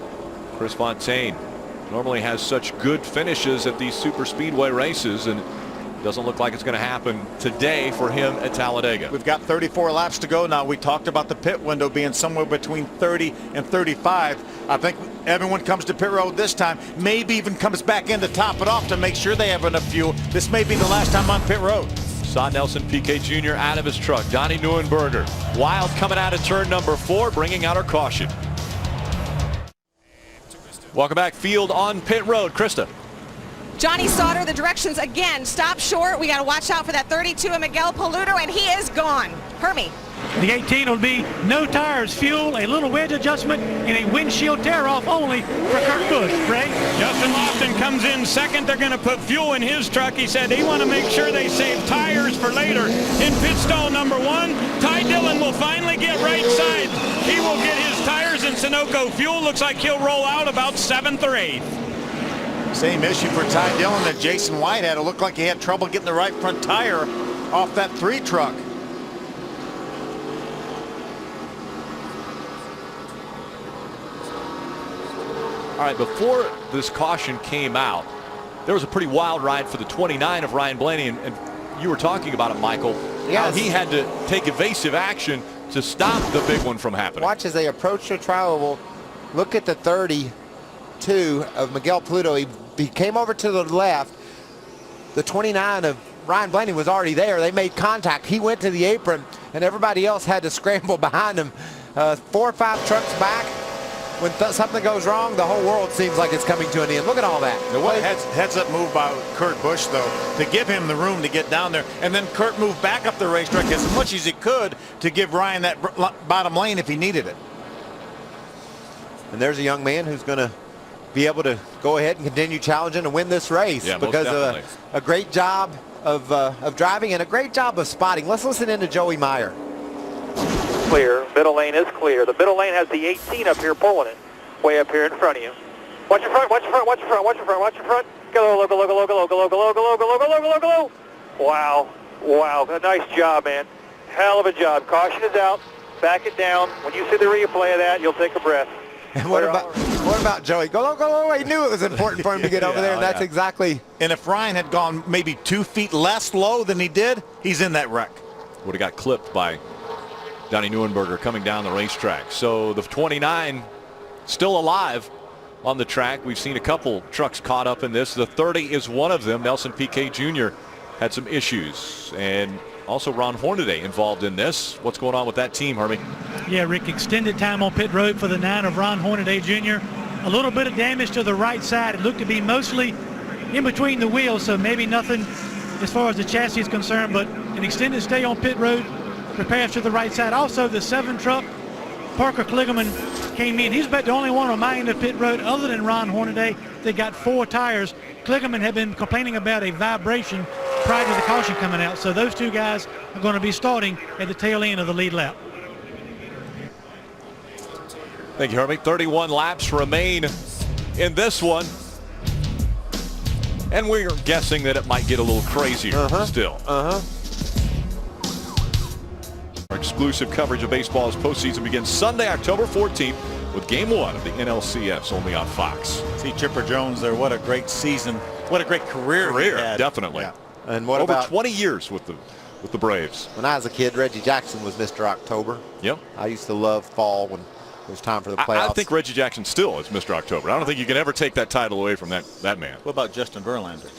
Chris Fontaine normally has such good finishes at these super speedway races, and doesn't look like it's going to happen today for him at Talladega. We've got 34 laps to go now. We talked about the pit window being somewhere between 30 and 35. I think everyone comes to pit road this time, maybe even comes back in to top it off to make sure they have enough fuel. This may be the last time on pit road. Saw Nelson Piquet Jr. out of his truck. Donnie Neuenberger. Wild coming out of turn number 4, bringing out our caution. Welcome back, field on pit road. Krista. Johnny Sauter, the directions again. Stop short. We got to watch out for that 32 of Miguel Paludo, and he is gone. Hermie. The 18 will be no tires, fuel, a little wedge adjustment, and a windshield tear-off only for Kurt Busch. Ray? Justin Lofton comes in second. They're going to put fuel in his truck. He said they want to make sure they save tires for later. In pit stall number 1, Ty Dillon will finally get right side. He will get his tires in Sunoco fuel. Looks like he'll roll out about 7th or 8th. Same issue for Ty Dillon that Jason White had. It looked like he had trouble getting the right front tire off that 3 truck. All right, before this caution came out, there was a pretty wild ride for the 29 of Ryan Blaney, and you were talking about it, Michael. Yes. How he had to take evasive action to stop the big one from happening. Watch as they approach the trial oval. Look at the 32 of Miguel Paludo. He came over to the left. The 29 of Ryan Blaney was already there. They made contact. He went to the apron, and everybody else had to scramble behind him. 4 or 5 trucks back. When something goes wrong, the whole world seems like it's coming to an end. Look at all that. What a heads-up move by Kurt Busch, though, to give him the room to get down there. And then Kurt moved back up the racetrack as much as he could to give Ryan that bottom lane if he needed it. And there's a young man who's going to be able to go ahead and continue challenging and win this race because of a great job of driving and a great job of spotting. Let's listen in to Joey Meyer. Clear. Middle lane is clear. The middle lane has the 18 up here pulling it. Way up here in front of you. Watch your front, watch your front, watch your front, watch your front, watch your front. Go low, go low, go low, go low, go low, go low, go low, go low, go low, go low. Wow. Wow. Nice job, man. Hell of a job. Caution is out. Back it down. When you see the replay of that, you'll take a breath. And what about Joey? Go low. He knew it was important for him to get over there, and that's exactly. And if Ryan had gone maybe 2 feet less low than he did, he's in that wreck. Would have got clipped by Donnie Neuenberger coming down the racetrack. So the 29 still alive on the track. We've seen a couple trucks caught up in this. The 30 is one of them. Nelson Piquet Jr. had some issues. And also Ron Hornaday involved in this. What's going on with that team, Hermie? Yeah, Rick, extended time on pit road for the 9 of Ron Hornaday Jr. A little bit of damage to the right side. It looked to be mostly in between the wheels, so maybe nothing as far as the chassis is concerned, but an extended stay on pit road, repairs to the right side. Also, the 7 truck, Parker Kligerman, came in. He's about the only one on my end of pit road other than Ron Hornaday that got 4 tires. Kligerman had been complaining about a vibration prior to the caution coming out, so those 2 guys are going to be starting at the tail end of the lead lap. Thank you, Hermie. 31 laps remain in this one. And we're guessing that it might get a little crazier still. Our exclusive coverage of baseball's postseason begins Sunday, October 14th with Game 1 of the NLCS only on Fox. See Chipper Jones there. What a great season. What a great career he had. Definitely. Yeah. And what over about 20 years with the Braves. when I was a kid? Reggie Jackson was Mr. October. Yep. I used to love fall when it was time for the playoffs. I think Reggie Jackson still is Mr. October. I don't think you can ever take that title away from that man. What about Justin Verlander?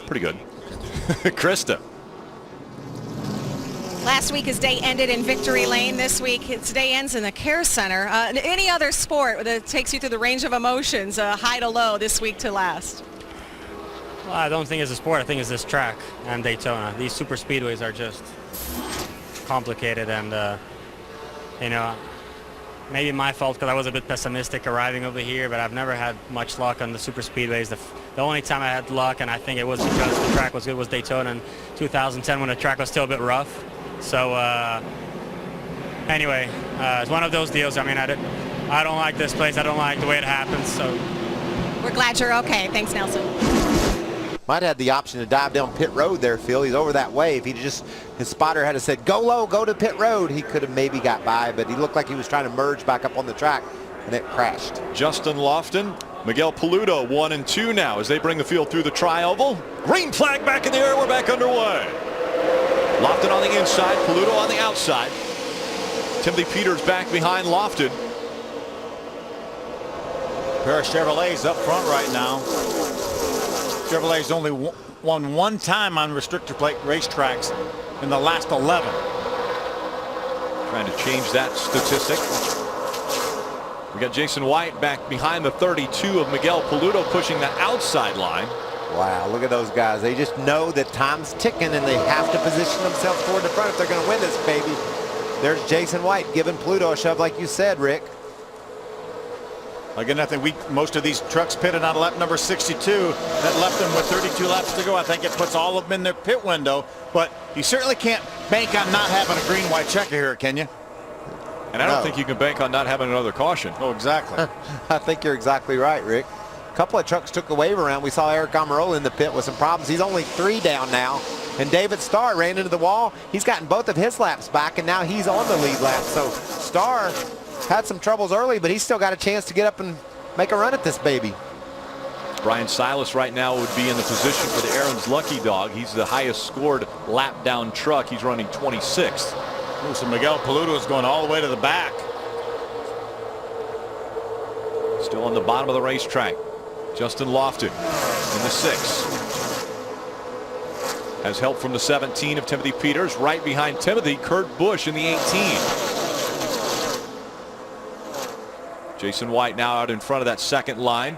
Pretty good. Krista. Last week his day ended in Victory Lane. This week his day ends in the Care Center. Any other sport that takes you through the range of emotions, high to low, this week to last? Well, I don't think it's a sport. I think it's this track and Daytona. These super speedways are just complicated, and you know, maybe my fault because I was a bit pessimistic arriving over here, but I've never had much luck on the super speedways. The only time I had luck, and I think it was because the track was good, was Daytona in 2010 when the track was still a bit rough. So anyway, it's one of those deals. I mean, I don't like this place. I don't like the way it happens. So we're glad you're okay. Thanks, Nelson. Might have had the option to dive down pit road there, Phil. He's over that way. If he just, his spotter had said, go low, go to pit road, he could have maybe got by, but he looked like he was trying to merge back up on the track, and it crashed. Justin Lofton, Miguel Paludo, 1 and 2 now as they bring the field through the tri-oval. Green flag back in the air. We're back underway. Lofton on the inside, Paludo on the outside. Timothy Peters back behind Lofton. Pair of Chevrolets up front right now. Chevrolet's only won 1 time on restrictor plate racetracks in the last 11. Trying to change that statistic. We got Jason White back behind the 32 of Miguel Paludo, pushing the outside line. Wow, look at those guys. They just know that time's ticking and they have to position themselves toward the front if they're going to win this, baby. There's Jason White giving Paludo a shove like you said, Rick. Again, I think most of these trucks pitted on lap number 62. That left them with 32 laps to go. I think it puts all of them in their pit window. But you certainly can't bank on not having a green-white checker here, can you? And I don't think you can bank on not having another caution. Oh, exactly. I think you're exactly right, Rick. A couple of trucks took a wave around. We saw Eric Amarola in the pit with some problems. He's only 3 down now. And David Starr ran into the wall. He's gotten both of his laps back, and now he's on the lead lap. So Starr had some troubles early, but he's still got a chance to get up and make a run at this baby. Brian Silas right now would be in the position for the Aaron's Lucky Dog. He's the highest scored lap down truck. He's running 26th. Ooh, so Miguel Paludo is going all the way to the back. Still on the bottom of the racetrack. Justin Lofton in the 6. Has help from the 17 of Timothy Peters. Right behind Timothy, Kurt Busch in the 18. Jason White now out in front of that second line.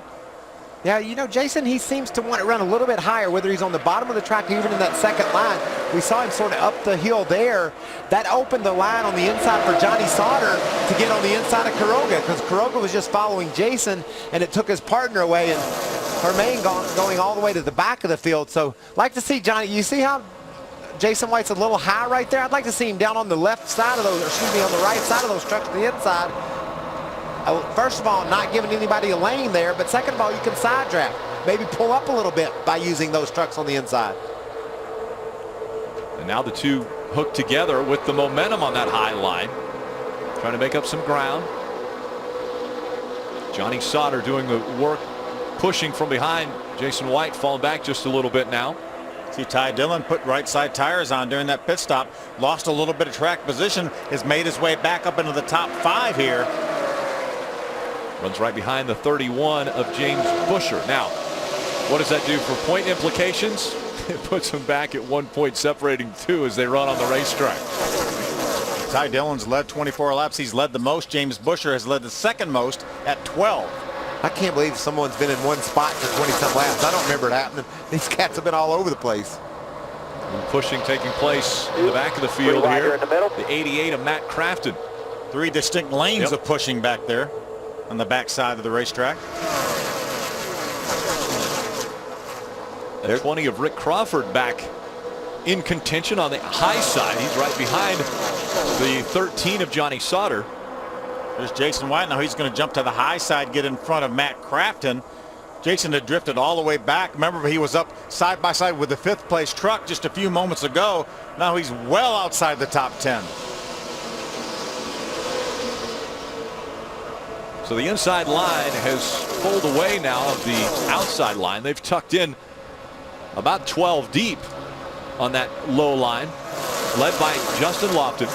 Yeah, you know, Jason, he seems to want to run a little bit higher, whether he's on the bottom of the track or even in that second line. We saw him sort of up the hill there. That opened the line on the inside for Johnny Sauter to get on the inside of Quiroga, because Quiroga was just following Jason, and it took his partner away, and Hermain going all the way to the back of the field. So, like to see Johnny, you see how Jason White's a little high right there? I'd like to see him down on the left side of those, or excuse me, on the right side of those trucks to the inside. First of all, not giving anybody a lane there, but second of all, you can side draft. Maybe pull up a little bit by using those trucks on the inside. Now the two hooked together with the momentum on that high line. Trying to make up some ground. Johnny Sauter doing the work, pushing from behind. Jason White falling back just a little bit now. See Ty Dillon put right side tires on during that pit stop. Lost a little bit of track position. Has made his way back up into the top 5 here. Runs right behind the 31 of James Busher. Now, what does that do for point implications? It puts him back at 1 point separating two as they run on the racetrack. Ty Dillon's led 24 laps. He's led the most. James Busher has led the second most at 12. I can't believe someone's been in one spot for 20-some laps. I don't remember it happening. These cats have been all over the place. And pushing taking place in the back of the field here. The 88 of Matt Crafton. 3 distinct lanes of pushing back there on the back side of the racetrack. The 20 of Rick Crawford back in contention on the high side. He's right behind the 13 of Johnny Sauter. There's Jason White. Now he's going to jump to the high side, get in front of Matt Crafton. Jason had drifted all the way back. Remember, he was up side by side with the 5th place truck just a few moments ago. Now he's well outside the top 10. So the inside line has pulled away now of the outside line. They've tucked in about 12 deep on that low line, led by Justin Lofton.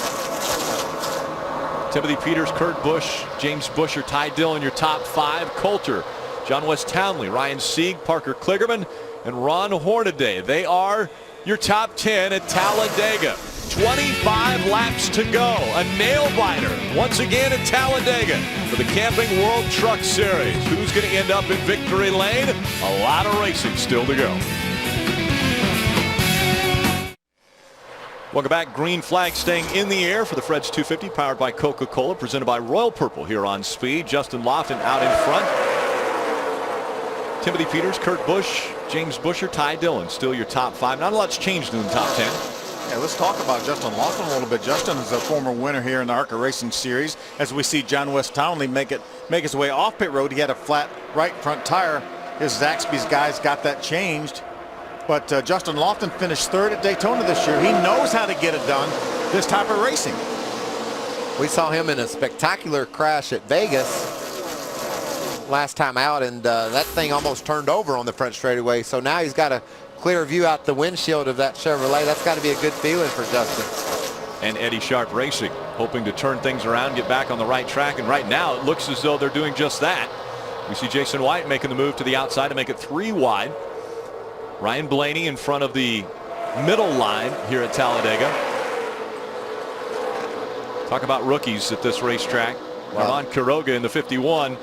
Timothy Peters, Kurt Busch, James Busher, Ty Dillon, your top 5. Coulter, John West Townley, Ryan Sieg, Parker Kligerman, and Ron Hornaday. They are your top 10 at Talladega. 25 laps to go. A nail-biter once again at Talladega for the Camping World Truck Series. Who's going to end up in victory lane? A lot of racing still to go. Welcome back. Green flag staying in the air for the Fred's 250, powered by Coca-Cola, presented by Royal Purple here on Speed. Justin Lofton out in front. Timothy Peters, Kurt Busch, James Busher, Ty Dillon, still your top 5. Not a lot's changed in the top 10. Yeah, let's talk about Justin Lofton a little bit. Justin is a former winner here in the ARCA Racing Series. As we see John West Townley make his way off pit road, he had a flat right front tire. His Zaxby's guys got that changed. But Justin Lofton finished 3rd at Daytona this year. He knows how to get it done, this type of racing. We saw him in a spectacular crash at Vegas last time out, and that thing almost turned over on the front straightaway. So now he's got a clear view out the windshield of that Chevrolet. That's got to be a good feeling for Justin. And Eddie Sharp Racing, hoping to turn things around, get back on the right track. And right now, it looks as though they're doing just that. We see Jason White making the move to the outside to make it 3 wide. Ryan Blaney in front of the middle line here at Talladega. Talk about rookies at this racetrack. Ron Quiroga in the 51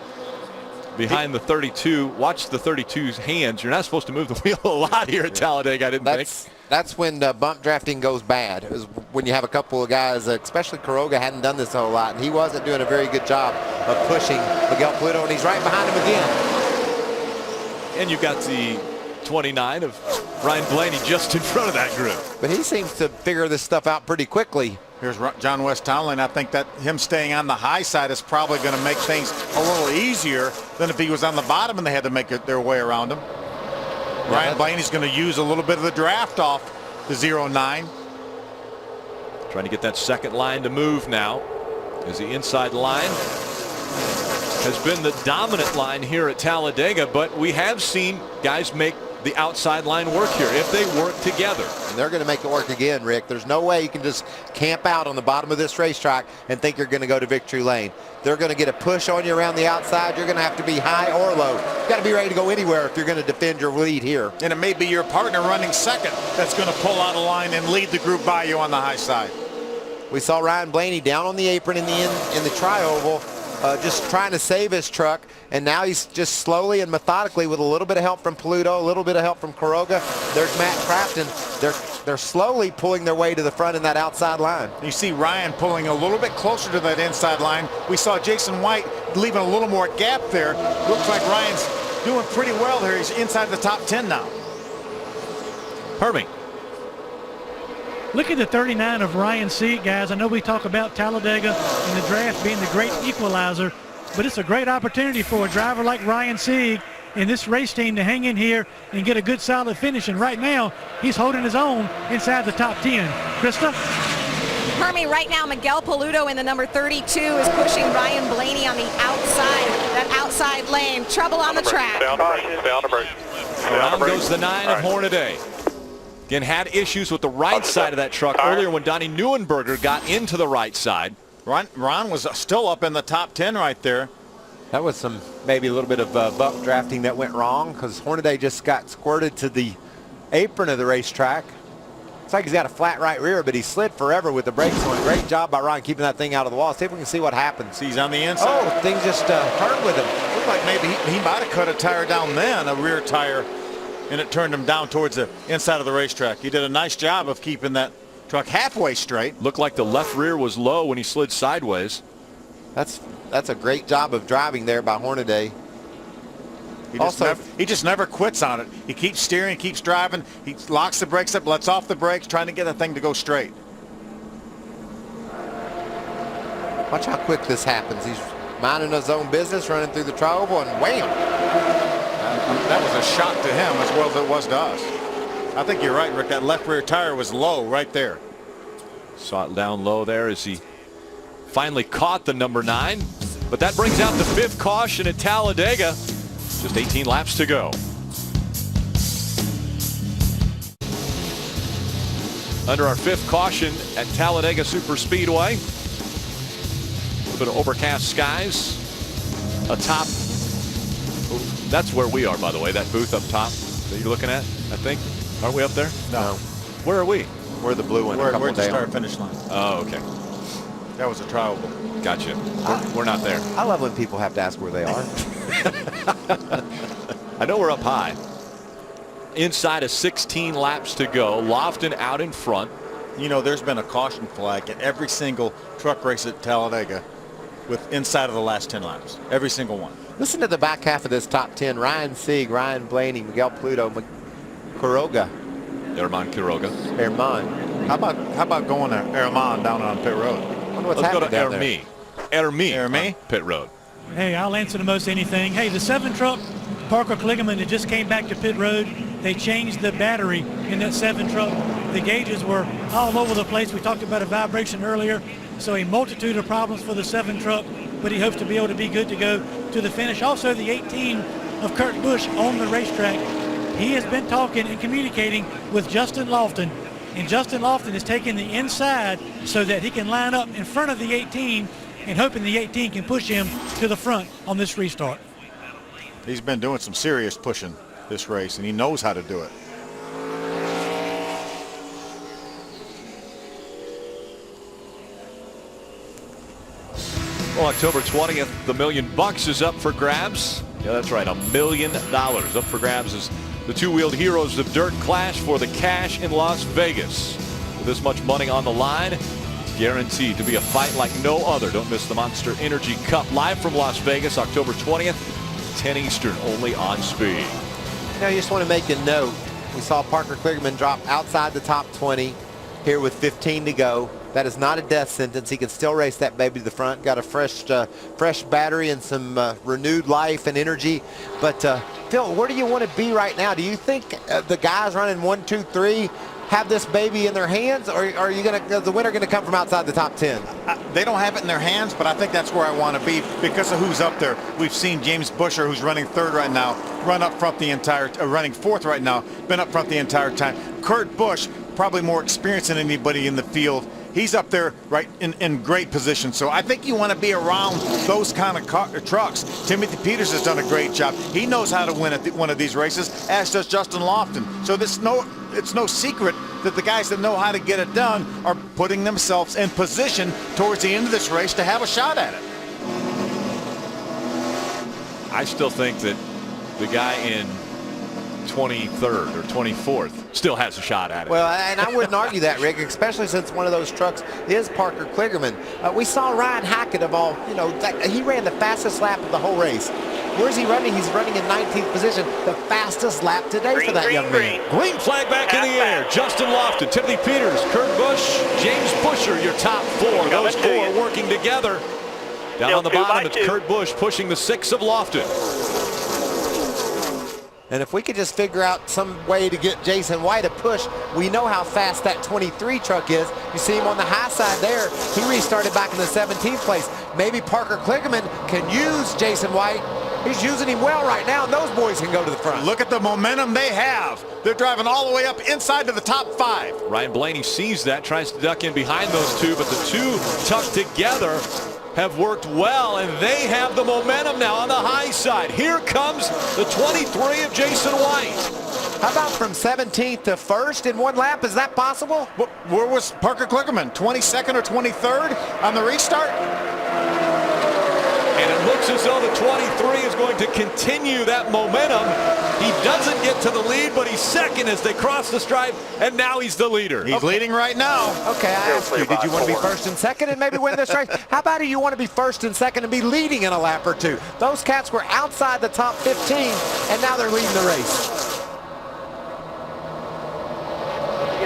behind the 32. Watch the 32's hands. You're not supposed to move the wheel a lot here at Talladega, I didn't think. That's when bump drafting goes bad, is when you have a couple of guys, especially Quiroga hadn't done this a whole lot, and he wasn't doing a very good job of pushing Miguel Pluto, and he's right behind him again. And you've got the 29 of Ryan Blaney just in front of that group. But he seems to figure this stuff out pretty quickly. Here's John West Townley, and I think that him staying on the high side is probably going to make things a little easier than if he was on the bottom and they had to make their way around him. Ryan Blaney's going to use a little bit of the draft off the 09. Trying to get that second line to move now, as the inside line has been the dominant line here at Talladega, but we have seen guys make the outside line work here if they work together. And they're going to make it work again, Rick. There's no way you can just camp out on the bottom of this racetrack and think you're going to go to victory lane. They're going to get a push on you around the outside. You're going to have to be high or low. You've got to be ready to go anywhere if you're going to defend your lead here. And it may be your partner running second that's going to pull out a line and lead the group by you on the high side. We saw Ryan Blaney down on the apron in the tri-oval, just trying to save his truck, and now he's just slowly and methodically, with a little bit of help from Pluto, a little bit of help from Quiroga. There's Matt Crafton. They're slowly pulling their way to the front in that outside line. You see Ryan pulling a little bit closer to that inside line. We saw Jason White leaving a little more gap there. Looks like Ryan's doing pretty well here. He's inside the top 10 now. Hermie. Look at the 39 of Ryan Sieg, guys. I know we talk about Talladega and the draft being the great equalizer, but it's a great opportunity for a driver like Ryan Sieg in this race team to hang in here and get a good solid finish. And right now, he's holding his own inside the top 10. Krista? Hermie, right now, Miguel Paludo in the number 32 is pushing Ryan Blaney on the outside, that outside lane. Trouble on the track. Around goes the 9 of Hornaday. Again, had issues with the right side of that truck earlier when Donnie Neuenberger got into the right side. Ron was still up in the top 10 right there. That was maybe a little bit of buck drafting that went wrong because Hornaday just got squirted to the apron of the racetrack. It's like he's got a flat right rear, but he slid forever with the brakes on. Great job by Ron keeping that thing out of the wall. See if we can see what happens. He's on the inside. Oh, things just turned with him. Looked like maybe he might have cut a tire down then, a rear tire, and it turned him down towards the inside of the racetrack. He did a nice job of keeping that truck halfway straight. Looked like the left rear was low when he slid sideways. That's a great job of driving there by Hornaday. He just never quits on it. He keeps steering, keeps driving. He locks the brakes up, lets off the brakes, trying to get the thing to go straight. Watch how quick this happens. He's minding his own business, running through the tri-oval, and wham! That was a shock to him as well as it was to us. I think you're right, Rick. That left rear tire was low right there. Saw it down low there as he finally caught the number 9. But that brings out the 5th caution at Talladega. Just 18 laps to go. Under our 5th caution at Talladega Superspeedway. A little bit of overcast skies. Atop. That's where we are, by the way, that booth up top that you're looking at, I think. Aren't we up there? No. Where are we? We're the blue one. We're at the start finish line. Oh, okay. That was a tri-oval. Gotcha. We're not there. I love when people have to ask where they are. I know we're up high. Inside of 16 laps to go. Lofton out in front. You know, there's been a caution flag at every single truck race at Talladega with inside of the last 10 laps. Every single one. Listen to the back half of this top 10. Ryan Sieg, Ryan Blaney, Miguel Paludo, Quiroga. Herman Quiroga. Herman. How about going to Herman down on pit road? Let's go to Hermie pit road. Hey, I'll answer to most anything. Hey, the 7 truck, Parker Kligerman, that just came back to pit road, they changed the battery in that 7 truck. The gauges were all over the place. We talked about a vibration earlier. So a multitude of problems for the 7 truck, but he hopes to be able to be good to go to the finish. Also, the 18 of Kurt Busch on the racetrack. He has been talking and communicating with Justin Lofton, and Justin Lofton is taking the inside so that he can line up in front of the 18 and hoping the 18 can push him to the front on this restart. He's been doing some serious pushing this race, and he knows how to do it. Well, October 20th, the $1 million is up for grabs. Yeah, that's right, $1 million up for grabs as the two-wheeled heroes of dirt clash for the cash in Las Vegas. With this much money on the line, it's guaranteed to be a fight like no other. Don't miss the Monster Energy Cup live from Las Vegas, October 20th, 10 Eastern, only on Speed. Now, you just want to make a note. We saw Parker Kligerman drop outside the top 20 here with 15 to go. That is not a death sentence. He can still race that baby to the front. Got a fresh battery and some renewed life and energy. But Phil, where do you want to be right now? Do you think the guys running 1, 2, 3 have this baby in their hands, or are you going to? The winner going to come from outside the top 10? They don't have it in their hands, but I think that's where I want to be because of who's up there. We've seen James Busher, who's running 3rd right now, run up front the entire, running 4th right now, been up front the entire time. Kurt Busch, probably more experienced than anybody in the field. He's up there right in great position. So I think you want to be around those kind of trucks. Timothy Peters has done a great job. He knows how to win at one of these races, as does Justin Lofton. So it's no secret that the guys that know how to get it done are putting themselves in position towards the end of this race to have a shot at it. I still think that the guy in 23rd or 24th still has a shot at it. Well, and I wouldn't argue that, Rick, especially since one of those trucks is Parker Kligerman. We saw Ryan Hackett of all, he ran the fastest lap of the whole race. Where's he running? He's running in 19th position, the fastest lap today for that young man. Green flag back in the air. Justin Lofton, Timothy Peters, Kurt Busch, James Busher, your top 4. Those 4 working together. Down on the bottom, it's Kurt Busch pushing the 6 of Lofton. And if we could just figure out some way to get Jason White to push, we know how fast that 23 truck is. You see him on the high side there. He restarted back in the 17th place. Maybe Parker Kligerman can use Jason White. He's using him well right now, and those boys can go to the front. Look at the momentum they have. They're driving all the way up inside to the top 5. Ryan Blaney sees that, tries to duck in behind those two, but the two tucked together have worked well, and they have the momentum now on the high side. Here comes the 23 of Jason White. How about from 17th to 1st in one lap? Is that possible? Where was Parker Kligerman? 22nd or 23rd on the restart? And it looks as though the 23 is going to continue that momentum. He doesn't get to the lead, but he's second as they cross the stripe, and now he's the leader. He's leading right now. Okay, I asked you, did you want to be first and second and maybe win this race? How about do you want to be first and second and be leading in a lap or two? Those cats were outside the top 15, and now they're leading the race.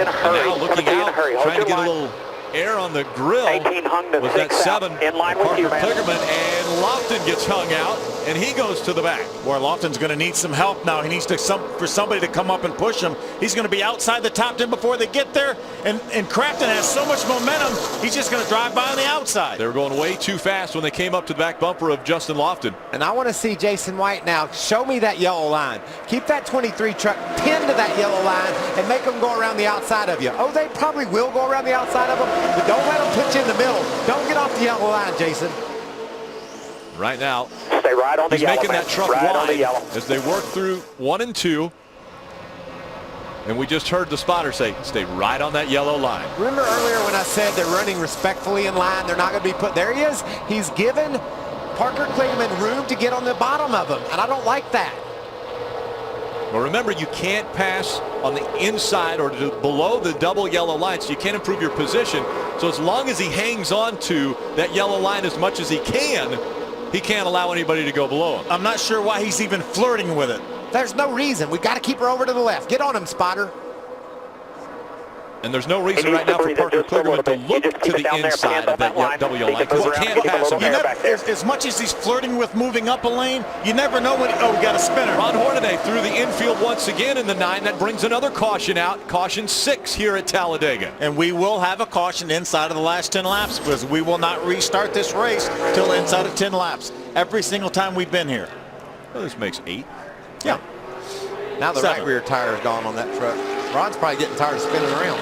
In a hurry. Now looking out, trying to get a little air on the grill. 18 hung to was that 7 in line with Parker you, man. Kligerman, and Lofton gets hung out, and he goes to the back. Boy, Lofton's going to need some help now. He needs for somebody to come up and push him. He's going to be outside the top 10 before they get there, and Crafton has so much momentum, he's just going to drive by on the outside. They were going way too fast when they came up to the back bumper of Justin Lofton. And I want to see Jason White now. Show me that yellow line. Keep that 23 truck pinned to that yellow line and make them go around the outside of you. Oh, they probably will go around the outside of them, but don't let them put you in the middle. Don't get off the yellow line, Jason. Right now, stay right on the he's yellow, making man. that truck right wide on the yellow. as they work through 1 and 2. And we just heard the spotter say, stay right on that yellow line. Remember earlier when I said they're running respectfully in line, they're not going to be put, there he is. He's given Parker Kligerman room to get on the bottom of him, and I don't like that. Well, remember, you can't pass on the inside or below the double yellow line, so you can't improve your position. So as long as he hangs on to that yellow line as much as he can't allow anybody to go below him. I'm not sure why he's even flirting with it. There's no reason. We've got to keep her over to the left. Get on him, spotter. And there's no reason right now for Parker Kligerman to look to the inside of that double yellow line, because he can't pass him. As much as he's flirting with moving up a lane, you never know when, oh, we got a spinner. Ron Hornaday through the infield once again in the 9. That brings another caution out. Caution 6 here at Talladega. And we will have a caution inside of the last 10 laps because we will not restart this race till inside of 10 laps. Every single time we've been here. Well, this makes 8. Yeah. Now the right rear tire is gone on that truck. Ron's probably getting tired of spinning around.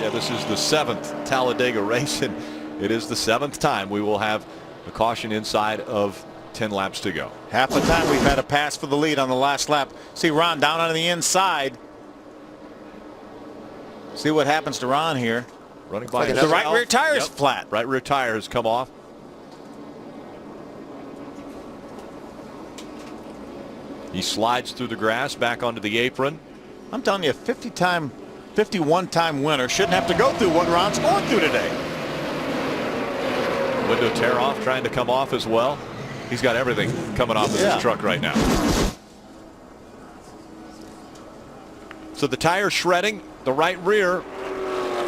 Yeah, this is the 7th Talladega race, and it is the 7th time we will have a caution inside of 10 laps to go. Half the time we've had a pass for the lead on the last lap. See Ron down on the inside. See what happens to Ron here. Running by the right rear tire is flat. Right rear tire has come off. He slides through the grass back onto the apron. I'm telling you, a 51-time winner shouldn't have to go through what Ron's going through today. Window tear off, trying to come off as well. He's got everything coming off of his truck right now. So the tire shredding, the right rear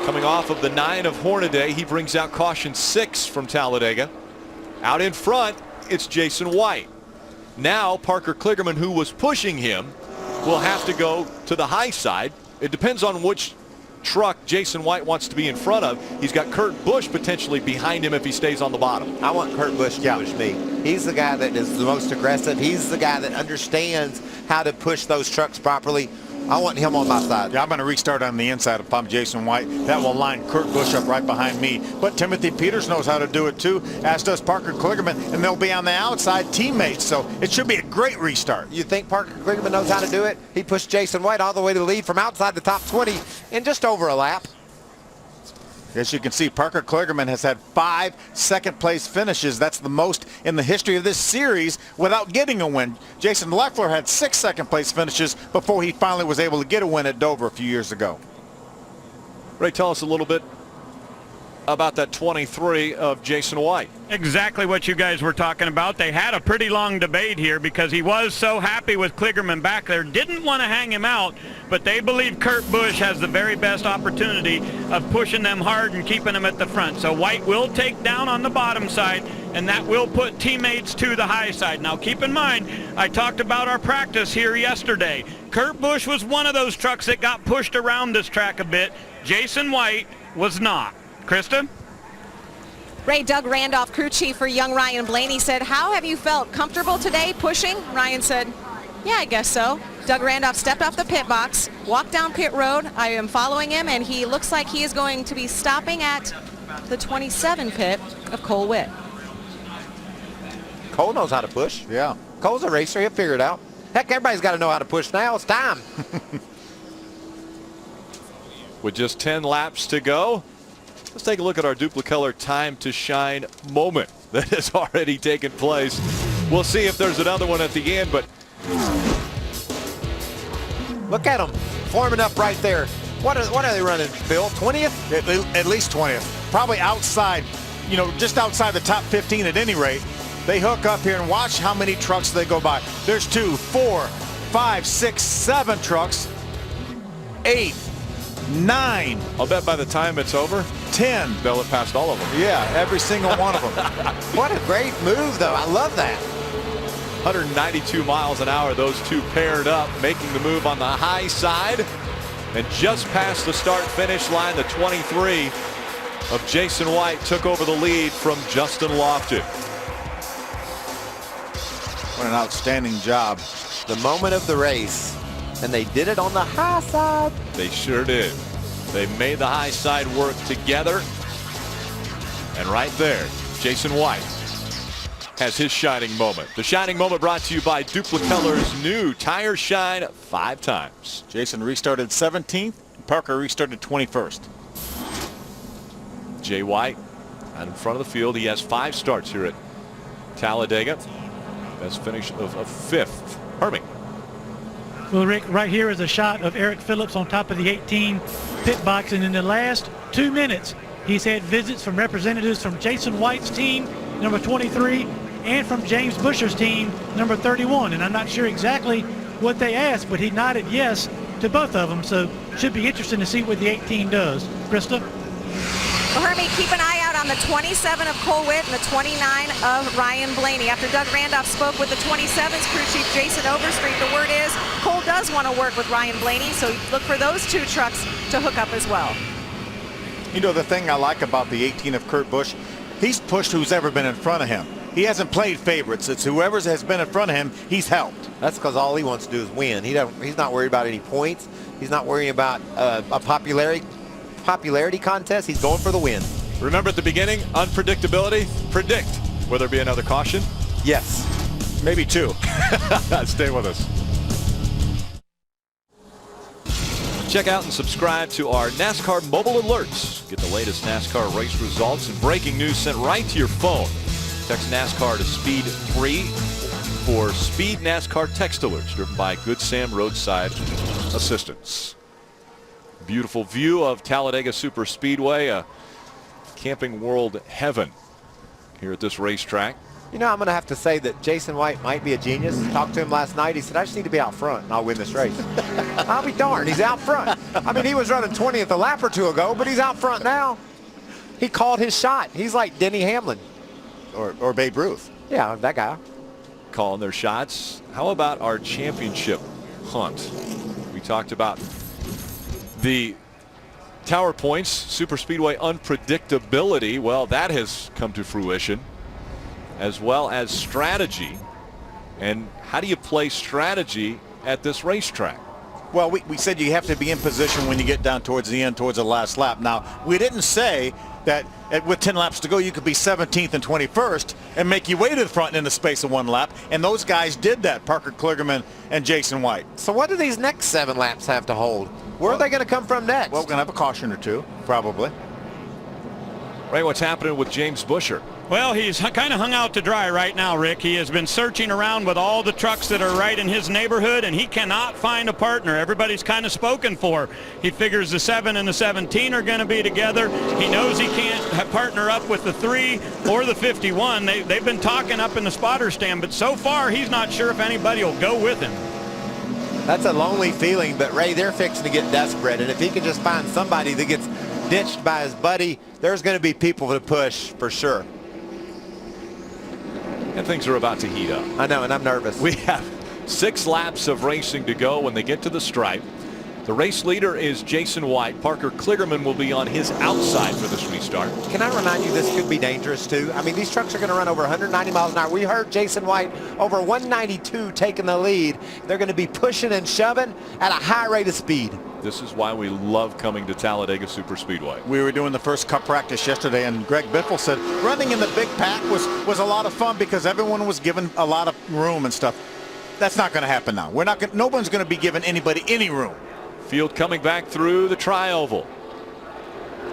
coming off of the 9 of Hornaday. He brings out caution 6 from Talladega. Out in front, it's Jason White. Now Parker Kligerman, who was pushing him, will have to go to the high side. It depends on which truck Jason White wants to be in front of. He's got Kurt Busch potentially behind him if he stays on the bottom. I want Kurt Busch to push me. He's the guy that is the most aggressive. He's the guy that understands how to push those trucks properly. I want him on my side. Yeah, I'm going to restart on the inside if I'm Jason White. That will line Kurt Busch up right behind me. But Timothy Peters knows how to do it too, as does Parker Kligerman, and they'll be on the outside teammates. So it should be a great restart. You think Parker Kligerman knows how to do it? He pushed Jason White all the way to the lead from outside the top 20 in just over a lap. As you can see, Parker Kligerman has had 5 second-place finishes. That's the most in the history of this series without getting a win. Jason Leffler had 6 second-place finishes before he finally was able to get a win at Dover a few years ago. Ray, tell us a little bit about that 23 of Jason White. Exactly what you guys were talking about. They had a pretty long debate here because he was so happy with Kligerman back there. Didn't want to hang him out, but they believe Kurt Busch has the very best opportunity of pushing them hard and keeping them at the front. So White will take down on the bottom side. and that will put teammates to the high side. Now keep in mind, I talked about our practice here yesterday. Kurt Busch was one of those trucks that got pushed around this track a bit. Jason White was not. Krista? Ray, Doug Randolph, crew chief for young Ryan Blaney, said, how have you felt? Comfortable today pushing? Ryan said, yeah, I guess so. Doug Randolph stepped off the pit box, walked down pit road. I am following him, and he looks like he is going to be stopping at the 27 pit of Cole Witt. Cole knows how to push. Yeah. Cole's a racer. He'll figure it out. Heck, everybody's got to know how to push now. It's time. With just 10 laps to go, let's take a look at our Duplicolor time to shine moment that has already taken place. We'll see if there's another one at the end, but look at them forming up right there. What are they running, Phil? 20th? At least 20th. Probably outside, just outside the top 15 at any rate. They hook up here and watch how many trucks they go by. There's 2, 4, 5, 6, 7 trucks. 8, 9. I'll bet by the time it's over, 10. They'll have passed all of them. Yeah, every single one of them. What a great move, though. I love that. 192 miles an hour, those two paired up, making the move on the high side. And just past the start-finish line, the 23 of Jason White took over the lead from Justin Lofton. What an outstanding job. The moment of the race, and they did it on the high side. They sure did. They made the high side work together. And right there, Jason White has his shining moment. The shining moment brought to you by Duplicolor's new Tire Shine 5 times. Jason restarted 17th. Parker restarted 21st. Jay White out in front of the field. He has 5 starts here at Talladega. Best finish of 5th. Hermie. Well, Rick, right here is a shot of Eric Phillips on top of the 18 pit box, and in the last 2 minutes, he's had visits from representatives from Jason White's team, number 23, and from James Busher's team, number 31. And I'm not sure exactly what they asked, but he nodded yes to both of them. So should be interesting to see what the 18 does. Krista? Well, Hermie, keep an eye out on the 27 of Cole Witt and the 29 of Ryan Blaney. After Doug Randolph spoke with the 27's crew chief Jason Overstreet, the word is Cole does want to work with Ryan Blaney, so look for those 2 trucks to hook up as well. The thing I like about the 18 of Kurt Busch, he's pushed who's ever been in front of him. He hasn't played favorites. It's whoever has been in front of him, he's helped. That's because all he wants to do is win. He's not worried about any points. He's not worrying about a popularity contest. He's going for the win. Remember at the beginning, unpredictability. Predict. Will there be another caution? Yes. Maybe 2. Stay with us. Check out and subscribe to our NASCAR mobile alerts. Get the latest NASCAR race results and breaking news sent right to your phone. Text NASCAR to Speed 3 for Speed NASCAR text alerts driven by Good Sam Roadside Assistance. Beautiful view of Talladega Super Speedway, a Camping World heaven here at this racetrack. I'm going to have to say that Jason White might be a genius. Talked to him last night. He said, I just need to be out front and I'll win this race. I'll be darned. He's out front. I mean, he was running 20th a lap or 2 ago, but he's out front now. He called his shot. He's like Denny Hamlin. Or Babe Ruth. Yeah, that guy. Calling their shots. How about our championship hunt? We talked about the Tower Points Super Speedway unpredictability. Well, that has come to fruition, as well as strategy. And how do you play strategy at this racetrack? Well, we said you have to be in position when you get down towards the end, towards the last lap. Now, we didn't say that with 10 laps to go, you could be 17th and 21st and make your way to the front in the space of 1 lap. And those guys did that, Parker Kligerman and Jason White. So what do these next 7 laps have to hold? Where are they going to come from next? Well, we're going to have a caution or 2, probably. Ray, what's happening with James Busher? Well, he's kind of hung out to dry right now, Rick. He has been searching around with all the trucks that are right in his neighborhood, and he cannot find a partner. Everybody's kind of spoken for. He figures the 7 and the 17 are going to be together. He knows he can't partner up with the 3 or the 51. They've been talking up in the spotter stand, but so far he's not sure if anybody will go with him. That's a lonely feeling, but Ray, they're fixing to get desperate, and if he can just find somebody that gets ditched by his buddy, there's going to be people to push for sure. And things are about to heat up. I know, and I'm nervous. We have 6 laps of racing to go when they get to the stripe. The race leader is Jason White. Parker Kligerman will be on his outside for this restart. Can I remind you, this could be dangerous too? I mean, these trucks are going to run over 190 miles an hour. We heard Jason White over 192 taking the lead. They're going to be pushing and shoving at a high rate of speed. This is why we love coming to Talladega Superspeedway. We were doing the first Cup practice yesterday, and Greg Biffle said running in the big pack was a lot of fun because everyone was given a lot of room and stuff. That's not going to happen now. No one's going to be giving anybody any room. Field coming back through the tri-oval.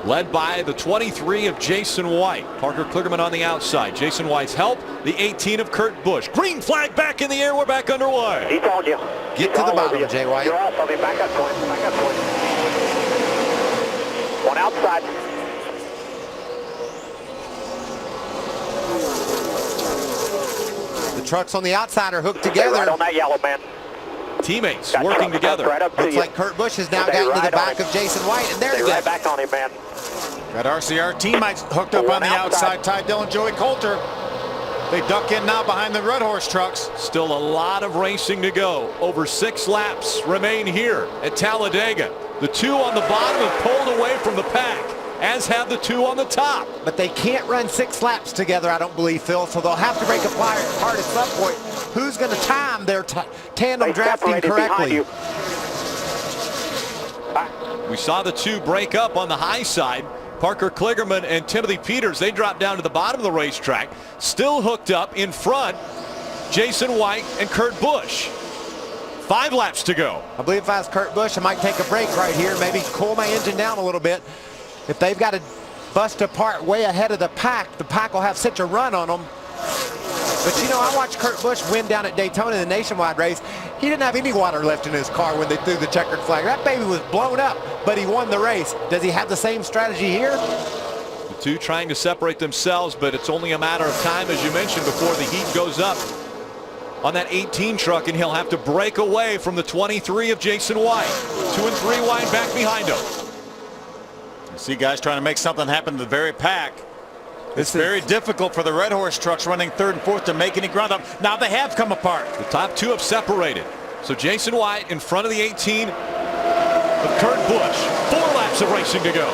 Led by the 23 of Jason White. Parker Kligerman on the outside. Jason White's help, the 18 of Kurt Busch. Green flag back in the air. We're back underway. He told you. Get to the bottom, Jay White. You're off of him. Back up to him. Back up to him. One outside. The trucks on the outside are hooked together. Stay right on that yellow, man. Teammates working together. Right up to Looks you. like Kurt Busch has now gotten to the back of Jason White, and there's Stay right back on him, man. Got RCR teammates hooked up on the outside. Ty Dillon, Joey Coulter. They duck in now behind the Red Horse trucks. Still a lot of racing to go. Over 6 laps remain here at Talladega. The 2 on the bottom have pulled away from the pack, as have the 2 on the top. But they can't run 6 laps together, I don't believe, Phil, so they'll have to break apart at some point. Who's going to time their tandem drafting correctly? We saw the 2 break up on the high side. Parker Kligerman and Timothy Peters, they dropped down to the bottom of the racetrack. Still hooked up in front, Jason White and Kurt Busch. 5 laps to go. I believe if I was Kurt Busch, I might take a break right here, maybe cool my engine down a little bit. If they've got to bust apart way ahead of the pack will have such a run on them. But you know, I watched Kurt Busch win down at Daytona in the nationwide race. He didn't have any water left in his car when they threw the checkered flag. That baby was blown up, but he won the race. Does he have the same strategy here? The 2 trying to separate themselves, but it's only a matter of time, as you mentioned, before the heat goes up on that 18 truck, and he'll have to break away from the 23 of Jason White. 2 and 3 wide back behind him. You see guys trying to make something happen to the very pack. It's very difficult for the Red Horse trucks running 3rd and 4th to make any ground up. Now they have come apart. The top 2 have separated. So Jason White in front of the 18 of Kurt Busch. 4 laps of racing to go.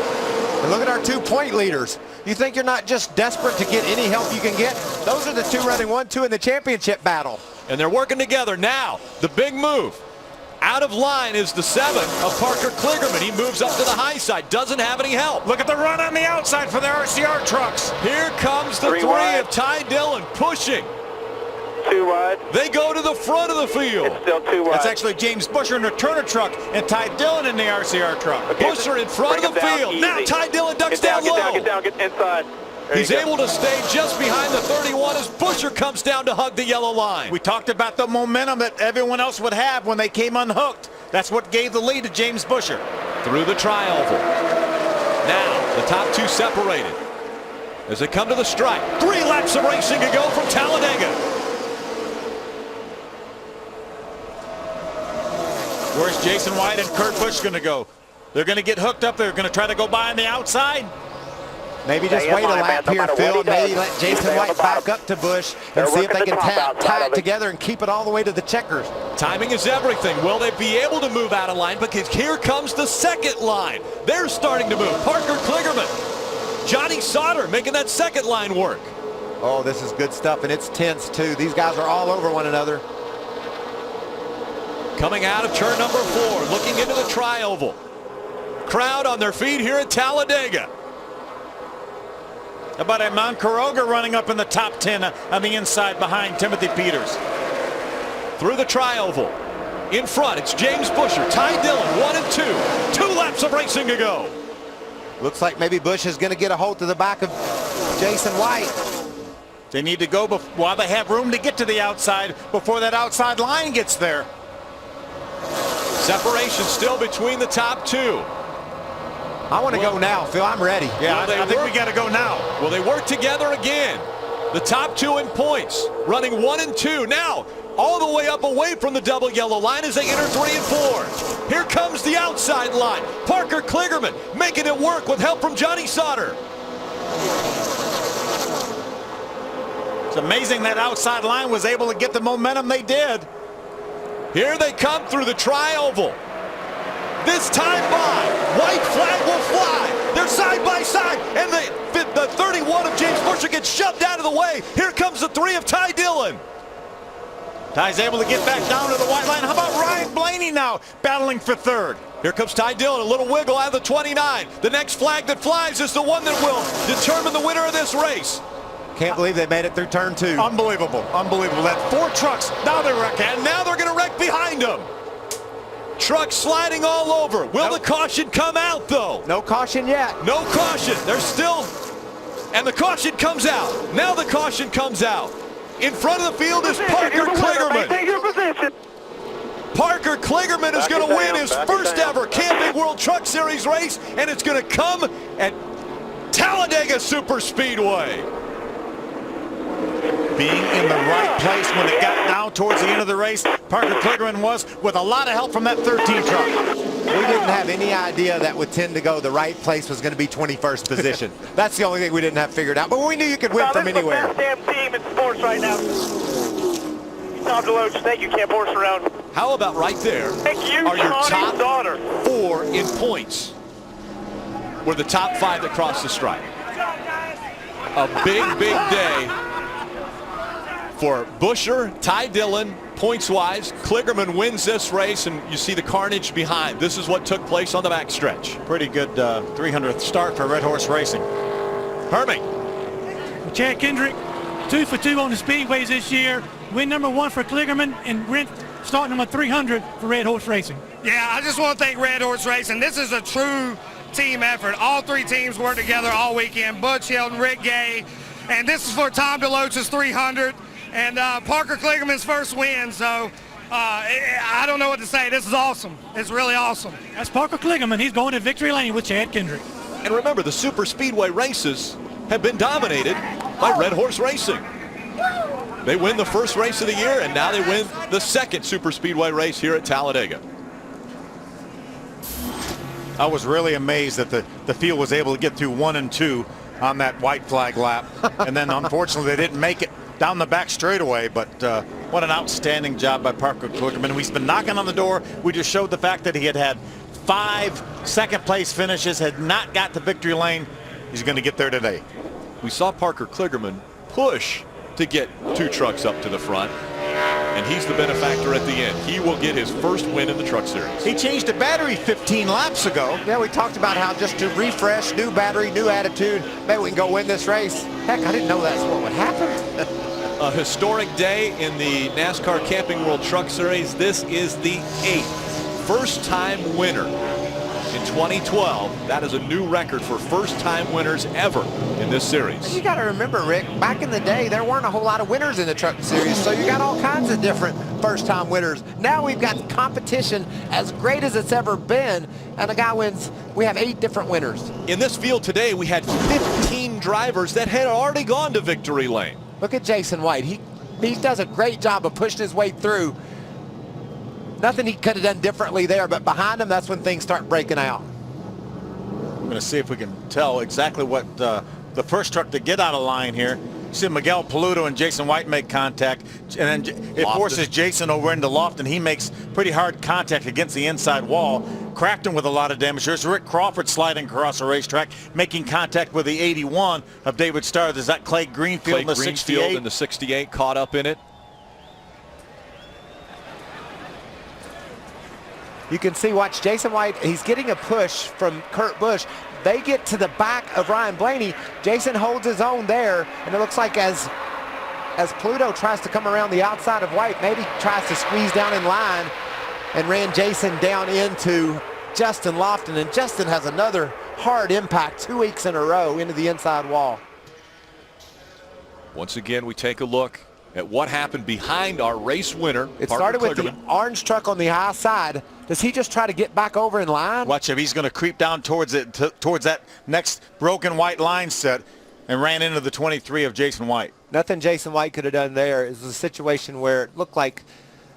And look at our 2 point leaders. You think you're not just desperate to get any help you can get? Those are the 2 running 1-2 in the championship battle. And they're working together now. The big move. Out of line is the 7 of Parker Kligerman. He moves up to the high side. Doesn't have any help. Look at the run on the outside for the RCR trucks. Here comes the 3 of Ty Dillon pushing. 2 wide. They go to the front of the field. It's still 2 wide. That's actually James Busher in the Turner truck and Ty Dillon in the RCR truck. Okay, Busher in front of the field. Now Ty Dillon ducks down low. Get inside. He's able to stay just behind the 31 as Busher comes down to hug the yellow line. We talked about the momentum that everyone else would have when they came unhooked. That's what gave the lead to James Busher. Through the tri-oval. Now the top 2 separated as they come to the stripe. 3 laps of racing to go from Talladega. Where's Jason White and Kurt Busch going to go? They're going to get hooked up. They're going to try to go by on the outside. Maybe just wait a lap here, Phil, and maybe let Jason White back up to Busch and see if they can tie it together and keep it all the way to the checkers. Timing is everything. Will they be able to move out of line? Because here comes the 2nd line. They're starting to move. Parker Kligerman. Johnny Sauter making that 2nd line work. Oh, this is good stuff, and it's tense, too. These guys are all over one another. Coming out of turn number 4, looking into the tri-oval. Crowd on their feet here at Talladega. How about Eman Quiroga running up in the top 10 on the inside behind Timothy Peters? Through the tri-oval. In front, it's James Busher. Ty Dillon, 1 and 2. 2 laps of racing to go. Looks like maybe Busch is going to get a hold to the back of Jason White. They need to go while they have room to get to the outside before that outside line gets there. Separation still between the top 2. I want to go now, Phil. I'm ready. Yeah, I think we got to go now. Well, they work together again. The top 2 in points, running 1 and 2. Now, all the way up away from the double yellow line as they enter 3 and 4. Here comes the outside line. Parker Kligerman making it work with help from Johnny Sauter. It's amazing that outside line was able to get the momentum they did. Here they come through the tri-oval. This time by, white flag will fly. They're side by side, and the 31 of James Busher gets shoved out of the way. Here comes the 3 of Ty Dillon. Ty's able to get back down to the white line. How about Ryan Blaney now battling for third? Here comes Ty Dillon, a little wiggle out of the 29. The next flag that flies is the one that will determine the winner of this race. Can't believe they made it through turn 2. Unbelievable, unbelievable. That 4 trucks, now they're wrecking. And now they're going to wreck behind them. Trucks sliding all over. Will the caution come out, though? No caution yet. No caution. They're still... And the caution comes out. Now the caution comes out. In front of the field is Parker Kligerman. Take your position. Parker Kligerman is going to win his first ever Camping World Truck Series race, and it's going to come at Talladega Superspeedway. Being in the right place when it got down towards the end of the race, Parker Kligerman was, with a lot of help from that 13 truck. We didn't have any idea that with 10 to go, the right place was going to be 21st position. That's the only thing we didn't have figured out. But we knew you could win from anywhere. This is the best damn team in sports right now. Tom DeLoach, thank you, Camp Horse around. How about right there? Thank you, are your top daughter. 4 in points were the top 5 that crossed the stripe. A big, big day for Busher, Ty Dillon, points-wise. Kligerman wins this race, and you see the carnage behind. This is what took place on the backstretch. Pretty good 300th start for Red Horse Racing. Hermie. Chad Kendrick, 2 for 2 on the speedways this year. Win number 1 for Kligerman and start number 300 for Red Horse Racing. Yeah, I just want to thank Red Horse Racing. This is a true team effort. All 3 teams work together all weekend. Butch Hilton, Rick Gay, and this is for Tom DeLoach's 300 and Parker Kligerman's first win. So I don't know what to say. This is awesome. It's really awesome. That's Parker Kligerman. He's going to victory lane with Chad Kendrick. And remember, the super speedway races have been dominated by Red Horse Racing. They win the first race of the year, and now they win the second super speedway race here at Talladega. I was really amazed that the field was able to get through 1 and 2 on that white flag lap. And then unfortunately they didn't make it down the back straightaway, but what an outstanding job by Parker Kligerman. He's been knocking on the door. We just showed the fact that he had 5 second place finishes, had not got to victory lane. He's going to get there today. We saw Parker Kligerman push to get 2 trucks up to the front, and he's the benefactor at the end. He will get his first win in the Truck Series. He changed the battery 15 laps ago. Yeah, we talked about how just to refresh, new battery, new attitude, maybe we can go win this race. Heck, I didn't know that's what would happen. A historic day in the NASCAR Camping World Truck Series. This is the 8th first-time winner in 2012. That is a new record for first-time winners ever in this series. You got to remember, Rick, back in the day, there weren't a whole lot of winners in the Truck Series, so you got all kinds of different first-time winners. Now we've got competition as great as it's ever been, and a guy wins. We have 8 different winners. In this field today, we had 15 drivers that had already gone to victory lane. Look at Jason White. He does a great job of pushing his way through. Nothing he could have done differently there, but behind him, that's when things start breaking out. We're going to see if we can tell exactly what the first truck to get out of line here. You see Miguel Paludo and Jason White make contact, and then it forces Jason over into Lofton. He makes pretty hard contact against the inside wall. Cracked him with a lot of damage. There's Rick Crawford sliding across the racetrack, making contact with the 81 of David Starr. There's that Clay Greenfield in the 68. Greenfield in the 68 caught up in it. You can see, watch Jason White, he's getting a push from Kurt Busch. They get to the back of Ryan Blaney. Jason holds his own there, and it looks like as Pluto tries to come around the outside of White, maybe tries to squeeze down in line and ran Jason down into Justin Lofton, and Justin has another hard impact 2 weeks in a row into the inside wall. Once again, we take a look at what happened behind our race winner. It started with the orange truck on the high side. Does he just try to get back over in line? Watch him. He's going to creep down towards it, towards that next broken white line set, and ran into the 23 of Jason White. Nothing Jason White could have done there. It was a situation where it looked like,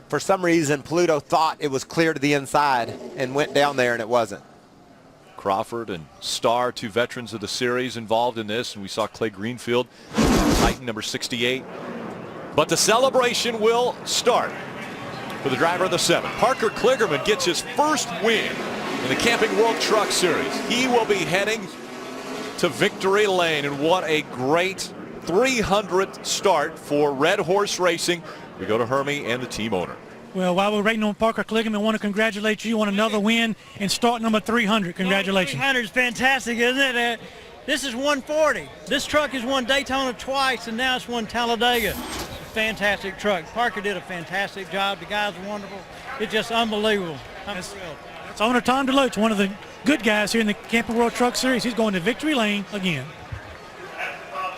for some reason, Pluto thought it was clear to the inside and went down there, and it wasn't. Crawford and Starr, 2 veterans of the series, involved in this, and we saw Clay Greenfield Titan number 68. But the celebration will start for the driver of the 7. Parker Kligerman gets his first win in the Camping World Truck Series. He will be heading to victory lane, and what a great 300th start for Red Horse Racing. We go to Hermie and the team owner. Well, while we're waiting on Parker Kligerman, I want to congratulate you on another win in start number 300. Congratulations. 300 is fantastic, isn't it? This is 140. This truck has won Daytona twice, and now it's won Talladega. Fantastic truck. Parker did a fantastic job. The guys are wonderful. It's just unbelievable. I'm thrilled. It's owner Tom DeLoach, one of the good guys here in the Camping World Truck Series. He's going to victory lane again.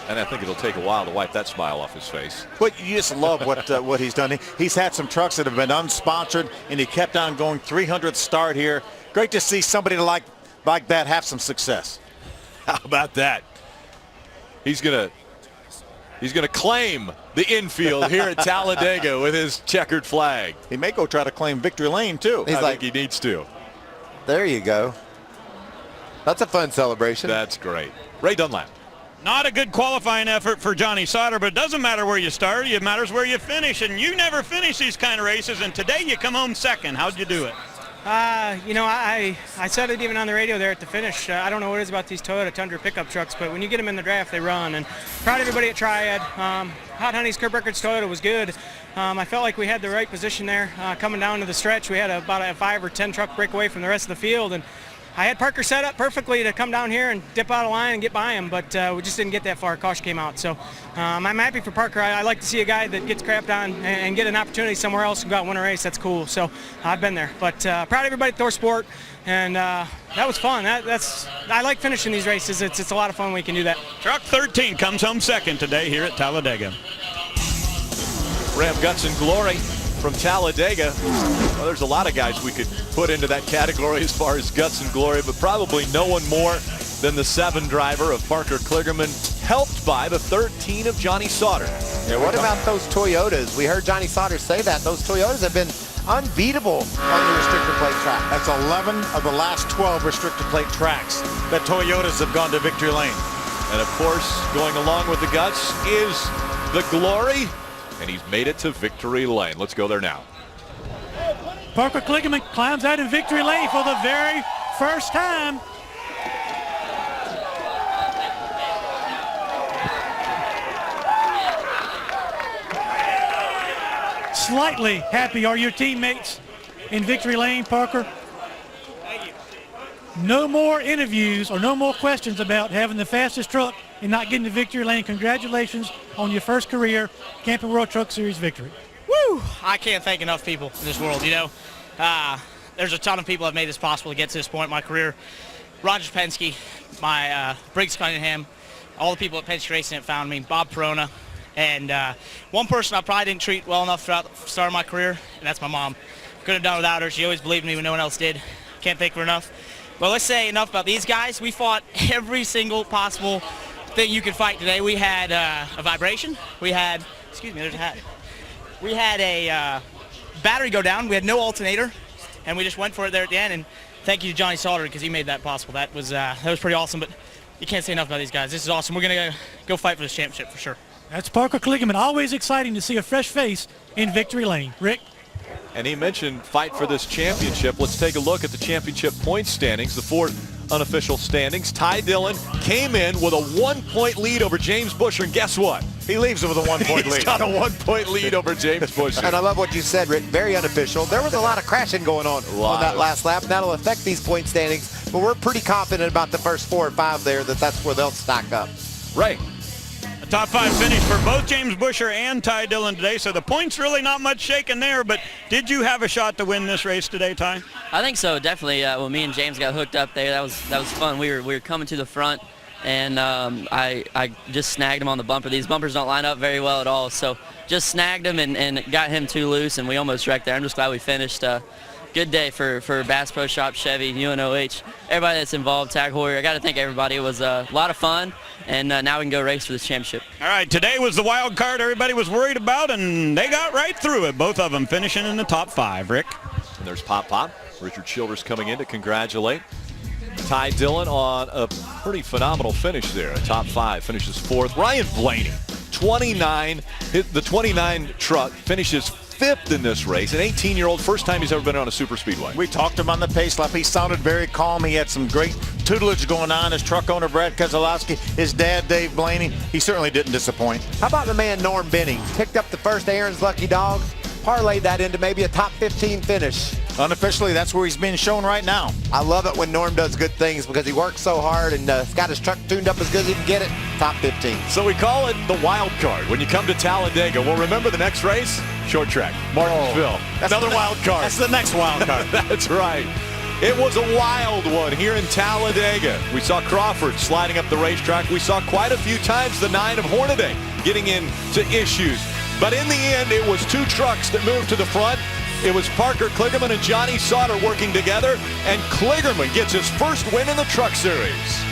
And I think it'll take a while to wipe that smile off his face. But you just love what he's done. He's had some trucks that have been unsponsored, and he kept on going. 300th start here. Great to see somebody like that have some success. How about that? He's gonna claim the infield here at Talladega with his checkered flag. He may go try to claim victory lane too. I think he needs to. There you go. That's a fun celebration. That's great. Ray Dunlap. Not a good qualifying effort for Johnny Sauter, but it doesn't matter where you start. It matters where you finish, and you never finish these kind of races, and today you come home second. How'd you do it? You know, I said it even on the radio there at the finish. I don't know what it is about these Toyota Tundra pickup trucks, but when you get them in the draft, they run. And proud of everybody at Triad. Hot Honey's Kurt Burkhart's Toyota was good. I felt like we had the right position there coming down to the stretch. We had about a 5 or 10 truck breakaway from the rest of the field, and I had Parker set up perfectly to come down here and dip out of line and get by him, but we just didn't get that far. Caution came out. So I'm happy for Parker. I like to see a guy that gets crapped on and get an opportunity somewhere else and go out and win a race. That's cool. So I've been there. But proud of everybody at Thor Sport, and that was fun. I like finishing these races. It's a lot of fun when we can do that. Truck 13 comes home second today here at Talladega. Ram Guts and Glory from Talladega. Well, there's a lot of guys we could put into that category as far as guts and glory, but probably no one more than the 7 driver of Parker Kligerman, helped by the 13 of Johnny Sauter. Yeah, what about those Toyotas? We heard Johnny Sauter say that. Those Toyotas have been unbeatable on the restrictor plate track. That's 11 of the last 12 restrictor plate tracks that Toyotas have gone to victory lane. And of course, going along with the guts is the glory, and he's made it to victory lane. Let's go there now. Parker Kligerman climbs out in victory lane for the very first time. Slightly happy are your teammates in victory lane, Parker? No more interviews or no more questions about having the fastest truck and not getting to victory lane. Congratulations on your first career Camping World Truck Series victory. Woo! I can't thank enough people in this world, you know. There's a ton of people that have made this possible to get to this point in my career. Roger Penske, my Briggs Cunningham, all the people at Penske Racing that found me, Bob Perona, and one person I probably didn't treat well enough throughout the start of my career, and that's my mom. Couldn't have done without her. She always believed in me when no one else did. Can't thank her enough. Well, let's say enough about these guys. We fought every single possible thing you could fight today. We had a vibration. We had, excuse me, there's a hat. We had a battery go down. We had no alternator, and we just went for it there at the end. And thank you to Johnny Sauter because he made that possible. That was pretty awesome. But you can't say enough about these guys. This is awesome. We're gonna go fight for this championship for sure. That's Parker Kligerman. Always exciting to see a fresh face in victory lane. Rick? And he mentioned fight for this championship. Let's take a look at the championship point standings, the 4 unofficial standings. Ty Dillon came in with a 1-point lead over James Buescher, and guess what? He leaves with a 1-point lead. He's got a 1-point lead over James Buescher. And I love what you said, Rick. Very unofficial. There was a lot of crashing going on that last lap. That'll affect these point standings, but we're pretty confident about the first 4 or 5 there that's where they'll stack up. Right. Top 5 finish for both James Buescher and Ty Dillon today, so the points really not much shaken there, but did you have a shot to win this race today, Ty? I think so, definitely. When me and James got hooked up there, that was fun. We were coming to the front, and I just snagged him on the bumper. These bumpers don't line up very well at all, so just snagged him and got him too loose, and we almost wrecked there. I'm just glad we finished. Good day for Bass Pro Shop, Chevy, UNOH, everybody that's involved, Tag Heuer. I got to thank everybody. It was a lot of fun, and now we can go race for this championship. All right, today was the wild card everybody was worried about, and they got right through it, both of them finishing in the top 5. Rick? And there's Pop Pop. Richard Childress coming in to congratulate Ty Dillon on a pretty phenomenal finish there. A top 5, finishes 4th. Ryan Blaney The 29 truck finishes 5th in this race. An 18-year-old, first time he's ever been on a super speedway. We talked to him on the pace lap. He sounded very calm. He had some great tutelage going on. His truck owner, Brad Keselowski, his dad, Dave Blaney, he certainly didn't disappoint. How about the man Norm Benning? Picked up the first Aaron's Lucky Dog, parlayed that into maybe a top 15 finish. Unofficially, that's where he's being shown right now. I love it when Norm does good things because he works so hard and got his truck tuned up as good as he can get it. Top 15. So we call it the wild card when you come to Talladega. Well, remember the next race? Short track, Martinsville. That's another wild card. That's the next wild card. That's right. It was a wild one here in Talladega. We saw Crawford sliding up the racetrack. We saw quite a few times the 9 of Hornaday getting into issues. But in the end, it was 2 trucks that moved to the front. It was Parker Kligerman and Johnny Sauter working together, and Kligerman gets his first win in the Truck Series.